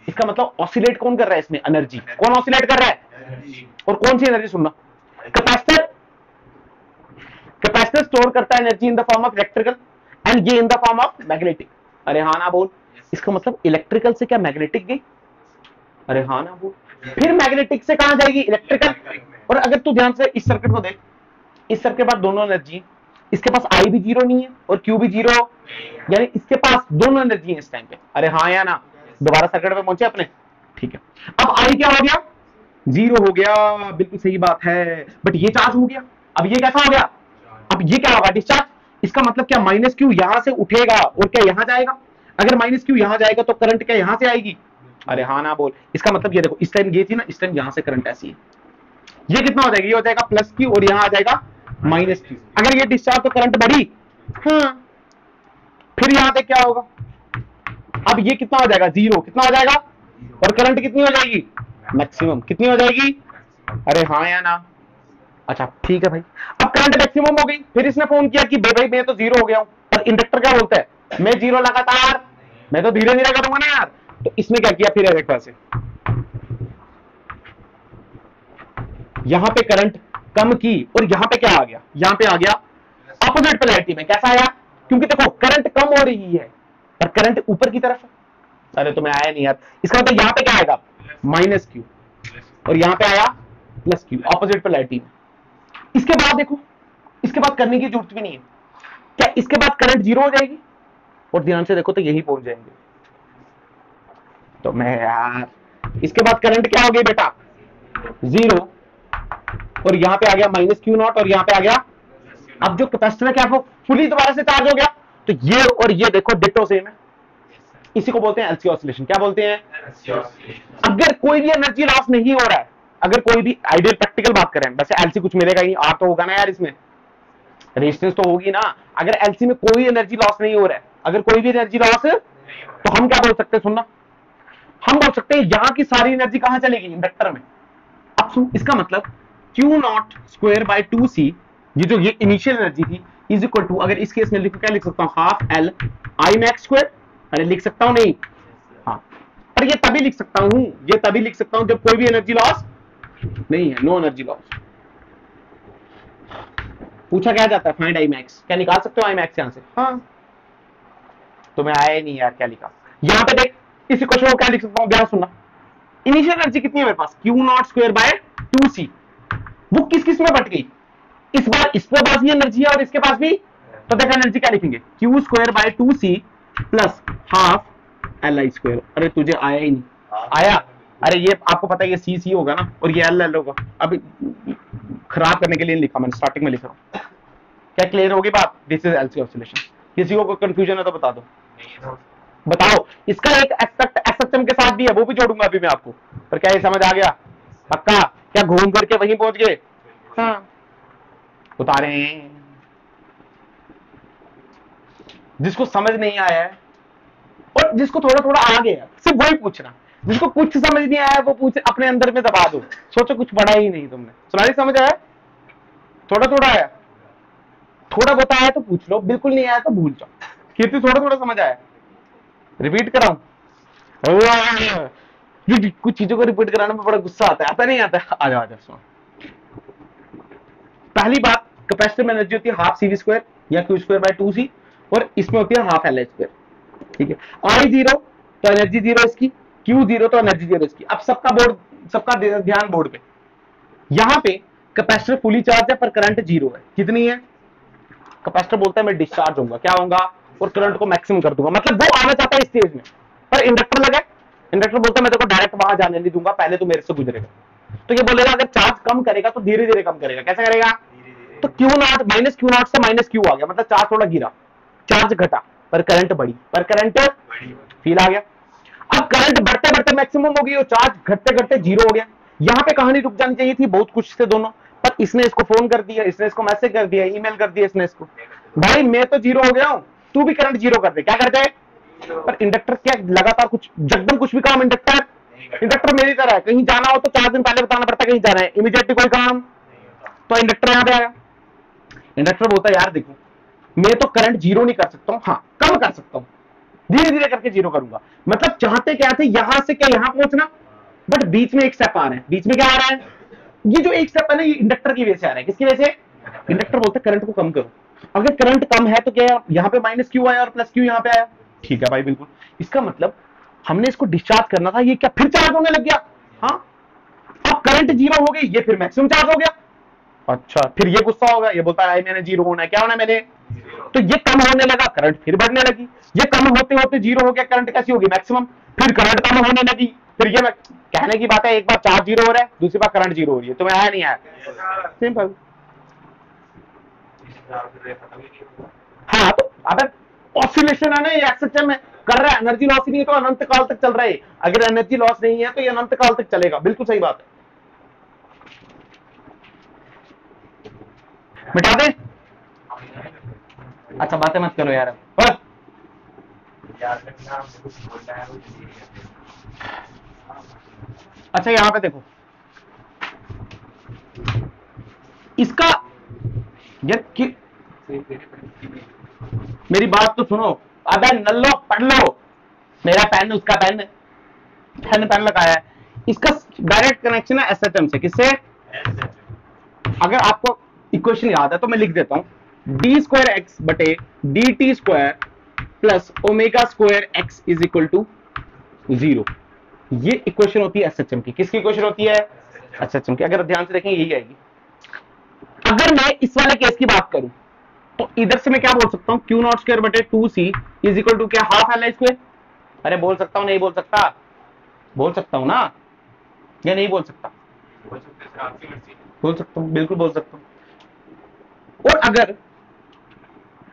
इसका मतलब ऑसिलेट कौन कर रहा है इसमें, एनर्जी। कौन ऑसिलेट कर रहा है, और कौन सी एनर्जी सुनना, कैपेसिटर। कैपेसिटर स्टोर करता है energy in the form of electrical and ये in the form of magnetic. अरे हाँ ना बोल, इसका मतलब इलेक्ट्रिकल से क्या मैग्नेटिक गई, अरे हाँ ना बोल, फिर मैग्नेटिक से कहां जाएगी, इलेक्ट्रिकल। और अगर तू ध्यान से इस सर्किट को देख, इस सर्किट के पास दोनों एनर्जी, इसके पास आई भी जीरो नहीं है और क्यू भी जीरो, यानी इसके पास दोनों एनर्जी है इस टाइम पे। अरे हाँ या ना, दोबारा सर्किट पे पहुंचे अपने, ठीक है। अब आई क्या हो गया, जीरो हो गया, बिल्कुल सही बात है, बट ये चार्ज हो गया। अब ये कैसा हो गया, अब ये क्या होगा, डिस्चार्ज। इसका मतलब क्या, माइनस क्यू यहां से उठेगा और क्या यहां जाएगा। अगर माइनस क्यू यहां जाएगा तो करंट क्या यहां से आएगी, अरे हाँ ना बोल। इसका मतलब ये देखो, इस टाइम ये थी ना, इस टाइम यहां से करंट ऐसी है, ये कितना हो जाएगा, ये हो जाएगा प्लस क्यू और यहां आ जाएगा माइनस क्यू। अगर ये डिस्चार्ज तो करंट बढ़ी, हाँ, फिर यहां से क्या होगा, अब ये कितना हो जाएगा, जीरो, कितना हो जाएगा, और करंट कितनी हो जाएगी, मैक्सिमम, कितनी हो जाएगी, अरे हाँ या ना। अच्छा ठीक है भाई, अब करंट मैक्सिमम हो गई। फिर इसने फोन किया कि भाई मैं तो जीरो हो गया हूं, पर इंडक्टर क्या बोलता है, मैं जीरो लगातार, मैं तो धीरे धीरे करूंगा ना यार। तो इसने क्या किया, फिर एक से यहां पे करंट कम की और यहां पे क्या आ गया, यहां पे आ गया अपोजिट पोलैरिटी में। कैसा आया, क्योंकि देखो करंट कम हो रही है पर करंट ऊपर की तरफ है। अरे तुम्हें आया नहीं यार, इसका मतलब यहां पे क्या आएगा, माइनस क्यू, और यहां पे आया प्लस क्यू, ऑपोजिट पोलैरिटी में। इसके बाद देखो, इसके बाद करने की जरूरत भी नहीं है, क्या इसके बाद करंट जीरो हो जाएगी, और ध्यान से देखो तो यही पहुंच जाएंगे। तो मैं यार, इसके बाद करंट क्या हो गई बेटा, जीरो, और यहां पे आ गया माइनस क्यू नॉट, और यहां पे आ गया, अब जो कैपेसिटर है क्या वो फुली दोबारा से चार्ज हो गया। तो ये और ये देखो डिट्टो सेम है, इसी को बोलते हैं एलसी ऑसिलेशन। क्या बोलते हैं, अगर कोई भी एनर्जी लॉस नहीं हो रहा है, अगर कोई भी आइडियल प्रैक्टिकल बात करें, वैसे एलसी कुछ मिलेगा ही, आर तो होगा ना यार, इसमें रेजिस्टेंस तो होगी ना। अगर एलसी में कोई एनर्जी लॉस नहीं हो रहा है, अगर कोई भी एनर्जी लॉस है, तो हम क्या बोल सकते हैं, सुनना, हम बोल सकते हैं यहां की सारी एनर्जी कहां चलेगी, इंडक्टर में। अब सुन, इसका मतलब Q naught square by 2c, ये इनिशियल एनर्जी थी, इज इक्वल टू, अगर इस केस में लिखो क्या लिख सकता हूं, half L I max square. अरे लिख सकता हूं नहीं, हाँ, पर ये तभी लिख सकता हूं, ये तभी लिख सकता हूं जब कोई भी एनर्जी लॉस नहीं है, नो एनर्जी लॉस। पूछा क्या जाता है, फाइंड आई मैक्स, क्या निकाल सकते हो आई मैक्स यहां से, हाँ, तुम्हें आया ही नहीं यार, क्या लिखा यहां पे देख, इस इक्वेशन को क्या लिख सकता हूं, ध्यान सुनना। इनिशियल एनर्जी कितनी है मेरे पास, Q naught square by 2c, वो किस किस में बट गई, इस बार इसके पास भी एनर्जी है और इसके पास भी, तो देखा एनर्जी क्या लिखेंगे, Q square by 2c plus half L I square. अरे तुझे आया ही नहीं, आया, अरे ये आपको पता है ये सी सी होगा ना, और ये एल एल होगा। अब खराब करने के लिए लिखा मैंने, स्टार्टिंग में लिखा हूं। क्या क्लियर होगी बात, दिस इज एलसी ऑसिलेशन। किसी को कोई कंफ्यूजन है तो बता दो, बताओ। इसका एक एस्पेक्ट एसएचएम के साथ भी है, वो भी जोड़ूंगा अभी मैं आपको, पर क्या ये समझ आ गया, पक्का, क्या घूम करके वहीं पहुंच गए, हाँ, उतारे। जिसको समझ नहीं आया है और जिसको थोड़ा थोड़ा आ गया, सिर्फ वही पूछना। जिसको कुछ समझ नहीं आया वो पूछ, अपने अंदर में दबा दो, सोचो कुछ पढ़ा ही नहीं तुमने। सुनाई समझ आया, थोड़ा थोड़ा आया, थोड़ा बहुत आया तो पूछ लो, बिल्कुल नहीं आया तो भूल जाओ। कीर्ति थोड़ा थोड़ा समझ आया, रिपीट कराऊं, कुछ चीजों को रिपीट कराने में बड़ा गुस्सा आता नहीं आता, आ जाओ सुनो। पहली बात, कैपेसिटर में एनर्जी होती है हाफ सी वी स्क्वायर या क्यू स्क्वायर बाय 2c, और इसमें होती है हाफ एल आई स्क्वायर, ठीक है। आई जीरो तो एनर्जी जीरो इसकी, क्यू जीरो तो एनर्जी जीरो इसकी। अब सबका ध्यान बोर्ड पे, यहां पे कैपेसिटर फुली चार्ज है पर करंट जीरो है, कितनी है, कैपेसिटर बोलता है मैं डिस्चार्ज होऊंगा, क्या होऊंगा, और करंट को मैक्सिमम कर दूंगा, मतलब वो आना चाहता है इस स्टेज में, पर इंडक्टर लगा, इंडक्टर बोलता है मैं तेरे को डायरेक्ट वहां जाने नहीं दूंगा, पहले तो मेरे से गुजरेगा। तो ये बोलेगा अगर चार्ज कम करेगा तो धीरे धीरे कम करेगा, कैसे करेगा, तो Q not minus Q not से माइनस क्यू आ गया, मतलब चार्ज थोड़ा गिरा, चार्ज घटा पर करंट बढ़ी, पर करंट फील आ गया। अब करंट बढ़ते बढ़ते मैक्सिमम हो गई और चार्ज घटते घटते जीरो हो गया। यहां पे कहानी रुक जानी चाहिए थी, बहुत कुछ थे दोनों, पर इसने इसको फोन कर दिया, इसने इसको मैसेज कर दिया, ईमेल कर दिया इसने इसको, भाई मैं तो जीरो हो गया हूं, तू भी करंट जीरो कर दे, क्या करते हैं। पर इंडक्टर क्या लगातार कुछ जगदम कुछ भी काम, इंडक्टर मेरी तरह है, कहीं जाना हो तो 4 दिन पहले बताना पड़ता है कहीं जाना है, इमीडिएटली कोई काम, तो इंडक्टर यहां पे आया। इंडक्टर बोलता है यार देखो मैं तो करंट जीरो नहीं कर सकता हूं, हाँ कम कर सकता हूं, धीरे धीरे करके जीरो करूंगा। मतलब चाहते क्या थे, यहां से क्या यहां पहुंचना, बट बीच में एक स्टेप आ रहा है। बीच में क्या आ रहा है, ये जो एक स्टेप है ना, ये इंडक्टर की वजह से आ रहा है। किसकी वजह से? इंडक्टर बोलते हैं करंट को कम करो। अगर करंट कम है तो क्या यहाँ पे माइनस क्यू आया और प्लस क्यू यहाँ पे आया। ठीक है भाई, बिल्कुल। इसका मतलब हमने इसको डिस्चार्ज करना था, ये क्या फिर चार्ज होने लग गया। हाँ, अब करंट जीरो हो गई, ये फिर मैक्सिमम चार्ज हो गया। अच्छा, फिर ये गुस्सा होगा, ये बोलता है मैंने जीरो होना है, क्या होना है मैंने, तो ये कम होने लगा, करंट फिर बढ़ने लगी। ये कम होते होते जीरो हो गया, करंट कैसी होगी, मैक्सिमम। फिर करंट कम होने लगी, फिर ये कहने की बात है, एक बार चार्ज जीरो हो रहा है, दूसरी बार करंट जीरो हो रही है। तुम्हें आया नहीं आया? सिंपल। हाँ, तो अगर ऑसिलेशन है ना, ये एक्सएचएम में कर रहा है, एनर्जी लॉस ही नहीं है तो अनंत काल तक चल रहा है। अगर एनर्जी लॉस नहीं है तो ये अनंत काल तक चलेगा। बिल्कुल सही बात है। मिटा दे। अच्छा, बातें मत करो यार। बस अच्छा, यहां पे देखो, इसका यार मेरी बात तो सुनो। अबे नल्लो, पढ़ लो। मेरा पेन उसका पेन, पेन लगाया है। इसका डायरेक्ट कनेक्शन है एसएचएम से। किससे? अगर आपको इक्वेशन याद है तो मैं लिख देता हूं, डी स्क्वायर एक्स बटे D T square plus omega square X is equal to 0। ये इक्वेशन होती है एसएचएम की। किसकी इक्वेशन होती है? एसएचएम की। अगर ध्यान से देखेंगे यही आएगी। अगर मैं इस वाले केस की बात करूं तो इधर से मैं क्या बोल सकता हूं, क्यू नॉट स्क्वायर बटे 2c इज इक्वल टू क्या, हाफ एल आई स्क्वायर। अरे बोल सकता हूं, नहीं बोल सकता? बोल सकता हूं ना, या नहीं बोल सकता? बोल सकता हूं, बिल्कुल बोल सकता हूं। और अगर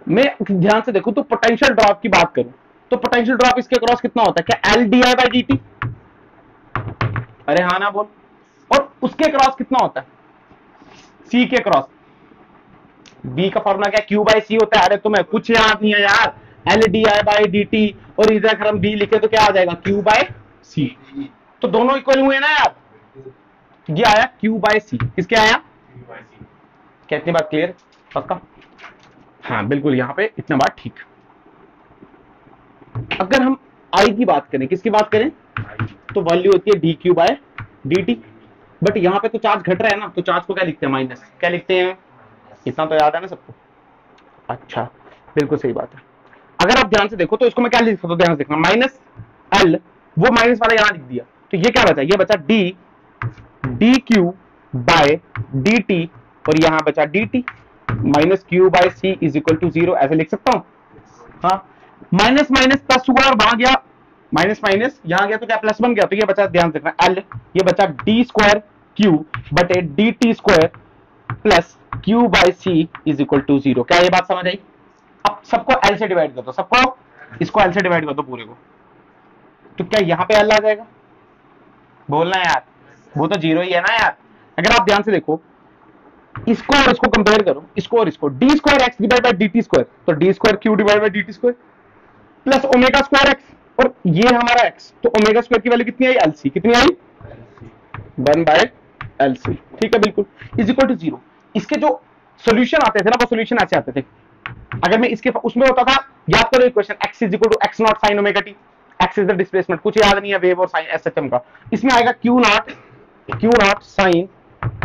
मैं ध्यान से देखूं तो पोटेंशियल ड्रॉप की बात करूं तो पोटेंशियल ड्रॉप इसके क्रॉस कितना होता है, क्या L D I by D T? अरे हाँ ना बोल। और उसके क्रॉस कितना होता है, सी के क्रॉस। बी का फॉर्मूला क्या, क्यू बाई सी होता है। अरे तुम्हें कुछ याद नहीं है यार, L D I by D T, और इधर अगर हम बी लिखे तो क्या आ जाएगा, क्यू बाई सी। तो दोनों इक्वल हुए ना यार। ये आया क्यू बाई सी। किसके आया? क्या इतनी बात क्लियर? पक्का? हाँ बिल्कुल, यहां पे इतना बात ठीक। अगर हम आई की बात करें, किसकी बात करें, तो वैल्यू होती है D Q by D T. But यहाँ पे तो चार्ज घट रहा है ना, तो चार्ज को क्या लिखते हैं, माइनस। क्या लिखते हैं, इतना तो याद है ना सबको? अच्छा, बिल्कुल सही बात है। अगर आप ध्यान से देखो तो इसको मैं क्या लिख सकता हूँ, ध्यान से देखना, माइनस एल, वो माइनस वाला यहाँ लिख दिया, तो ये क्या बचा, ये बचा D D Q by D T, और यहाँ बचा D T minus Q by C is equal to 0। ऐसे लिख सकता हूँ। हाँ, माइनस माइनस प्लस हुआ और वहां गया माइनस माइनस, यहां गया तो क्या प्लस बन गया, तो ये बचा, ध्यान से देखना, एल, ये बचा डी स्क्वायर क्यू बटे D T square plus Q by C is equal to 0। क्या ये बात समझ आई? अब सबको एल से डिवाइड कर दो, सबको, इसको एल से डिवाइड कर दो पूरे को, तो क्या यहाँ पे एल आ जाएगा? बोलना यार, वो तो 0 ही है ना यार। अगर आप ध्यान से देखो, इसको और इसको कंपेयर करो, इसको और इसको, D square X divide by D T square, तो D square Q divide by D T square plus omega square X, और ये हमारा एक्स, तो ओमेगा स्क्वायर की वैल्यू कितनी आई, एलसी। कितनी आई? 1 बाय एलसी। ठीक है, बिल्कुल, इज इक्वल टू 0। इसके जो सॉल्यूशन आते थे ना, वो सॉल्यूशन ऐसे आते थे। अगर मैं इसके उसमें होता था, याद करो equation, X is equal to X naught sine omega T. X is the displacement, कुछ याद नहीं है, वेव और साइन एसएचएम का। इसमें आएगा Q not sine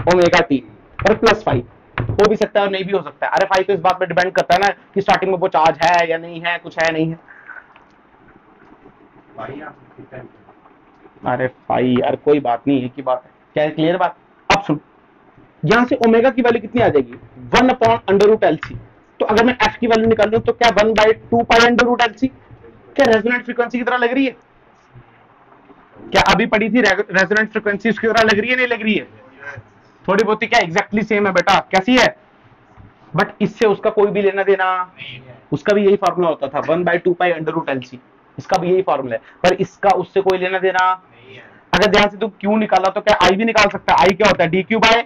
omega T और प्लस 5। हो भी सकता है और नहीं भी हो सकता है। अरे 5 तो इस बात पे डिपेंड करता है ना कि स्टार्टिंग में वो चार्ज है या नहीं है, कुछ है नहीं है। अरे भाई यार कोई बात नहीं है, की बात है, क्या है, क्लियर बात? अब सुन, यहां से ओमेगा की वैल्यू कितनी आ जाएगी, 1 अपॉन अंडर रूट एलसी। तो अगर मैं एफ की वैल्यू निकाल लूं तो क्या 1 by 2 pi under root LC. क्या रेजोनेंट फ्रीक्वेंसी की तरह लग रही है? क्या अभी पढ़ी थी रेजोनेंट फ्रीक्वेंसी उसकी तरह लग रही है, नहीं लग रही है? थोड़ी बहुत क्या एग्जैक्टली सेम है बेटा, कैसी है? बट इससे उसका कोई भी लेना देना, उसका भी यही फॉर्मूला होता था, 1 by 2 pi under root LC. इसका भी यही फॉर्मूला है, पर इसका उससे कोई लेना देना। अगर ध्यान से तू क्यू निकाला तो क्या आई भी निकाल सकता है। आई क्या होता है, D Q by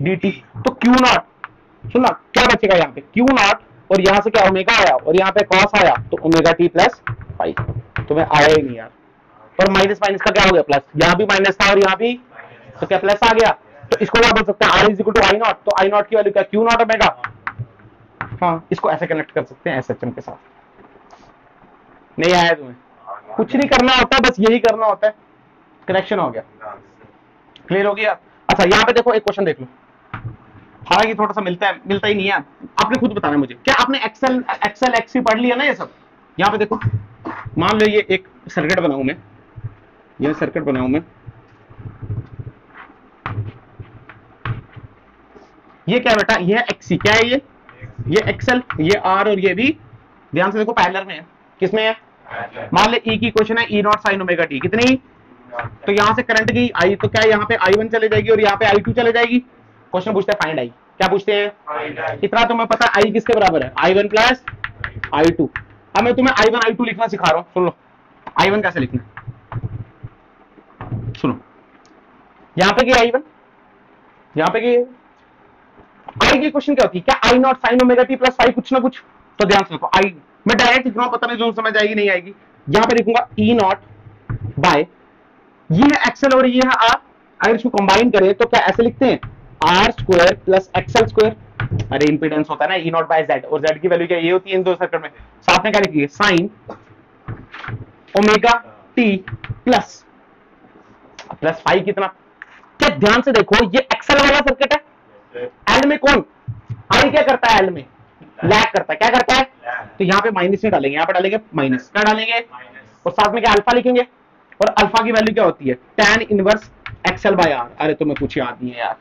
D T. तो क्यू नॉट, सुना क्या बचेगा यहाँ पे, क्यू नॉट, और यहाँ से क्या ओमेगा आया, और यहाँ पे कॉस आया, तो ओमेगा टी प्लस 5। तुम्हें आया ही नहीं यार। और माइनस माइनस का क्या हो गया, प्लस। यहाँ भी माइनस था और यहाँ भी, तो क्या प्लस आ गया। तो इसको क्या बोल सकते हैं, R is equal to I naught. तो आई नॉट की वैल्यू क्या, क्यू नॉट ओमेगा। हाँ, इसको ऐसे कनेक्ट कर सकते हैं एसएचएम के साथ। नहीं आया तुम्हें? कुछ नहीं करना होता, बस यही करना होता है, कनेक्शन हो गया, क्लियर हो गया। अच्छा यहाँ पे देखो एक क्वेश्चन देख लो, हालांकि थोड़ा सा मिलता ही नहीं है, आपने खुद बताना मुझे, क्या आपने एक्सेल एक्सी पढ़ लिया ना ये सब? यहाँ पे देखो, मान लो ये एक सर्किट बनाऊं मैं, ये सर्किट बनाऊं मैं, ये क्या बेटा, ये एक्सी, क्या है ये एक्सेल, ये आर, और ये भी ध्यान से देखो पैरेलल में है, किसमें है? मान ले ई की इक्वेशन है, ई नॉट साइन ओमेगा टी, कितनी? तो यहां से करंट की आई, तो क्या यहाँ पे I1 चले जाएगी और यहाँ पे I2 चले जाएगी। क्वेश्चन पूछते हैं फाइंड आई, क्या पूछते हैं? इतना तुम्हें पता है I किसके बराबर है? I1 plus I2। अब मैं तुम्हें I1 I2 लिखना सिखा रहा हूं, सुन लो I1 कैसे लिखना, सुनो, यहाँ पे क्या I1, यहाँ पे क्या आई की क्वेश्चन क्या होती है, क्या I naught sine omega T plus five कुछ ना कुछ? तो ध्यान से देखो, आई मैं डायरेक्ट लिख रहा हूं, पता नहीं जो समझ आएगी नहीं आएगी, यहां पे लिखूंगा ई नॉट बाय, ये है एक्सएल और ये है आर, अगर इसको कंबाइन करें तो क्या ऐसे लिखते हैं, R square plus XL square. अरे इंपीडेंस होता है ना ई नॉट बाय जेड, और जेड की वैल्यू क्या ये होती है इन दो सर्किट में, साथ में क्या लिखिए, sign omega T plus plus five कितना, क्या ध्यान से देखो ये एक्सएल वाला सर्किट है, एल में कौन, आई क्या करता है, एल में लैग करता है, क्या करता है, तो यहाँ पे माइनस नहीं डालेंगे, यहाँ पे डालेंगे माइनस, क्या डालेंगे, और साथ में क्या अल्फा लिखेंगे, और अल्फा की वैल्यू क्या होती है, tan inverse XL by R. अरे तुम्हें कुछ याद नहीं है यार,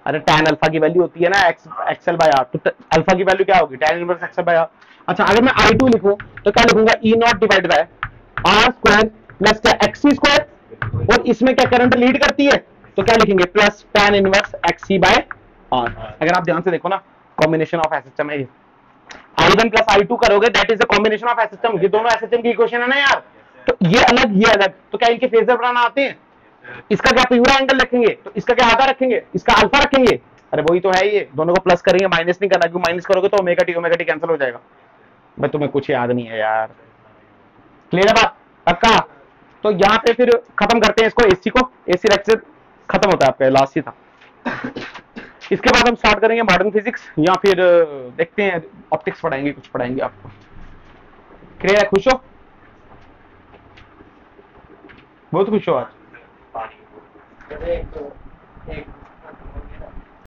अरे tan अल्फा की वैल्यू होती है ना एक्सएल बाय आर, तो अल्फा की वैल्यू क्या होगी, tan inverse XL by R. अच्छा अगर मैं I2 लिखूं तो क्या लिखूंगा, E naught divide by R square plus क्या एक्सी स्क्वायर, और इसमें क्या करंट लीड करती है, तो क्या लिखेंगे, plus tan inverse XC by R. अगर आप ध्यान से देखो ना, कॉम्बिनेशन ऑफ एसएचएम है ये, I1 प्लस I2 करोगे that is the combination of SHM, ये दोनों एसएचएम की इक्वेशन है ना यार, तो ये अलग ये अलग, तो क्या इनके फेजर बनाना आते हैं, इसका क्या पूरा एंगल रखेंगे, तो इसका क्या आधा रखेंगे, इसका अल्फा रखेंगे, अरे वही तो है, ये दोनों को प्लस करेंगे, माइनस नहीं करना, क्यों माइनस करोगे तो ओमेगा टी कैंसिल हो जाएगा। भाई तुम्हें कुछ याद नहीं है यार, क्लियर है बात, पक्का? तो यहाँ पे फिर खत्म करते हैं इसको, एसी को, एसी लेक्चर खत्म होता है आपका, लास्ट ही था। इसके बाद हम स्टार्ट करेंगे मॉडर्न फिजिक्स, या फिर देखते हैं ऑप्टिक्स पढ़ाएंगे, कुछ पढ़ाएंगे आपको। क्लियर है, खुश हो, बहुत खुश हो आज?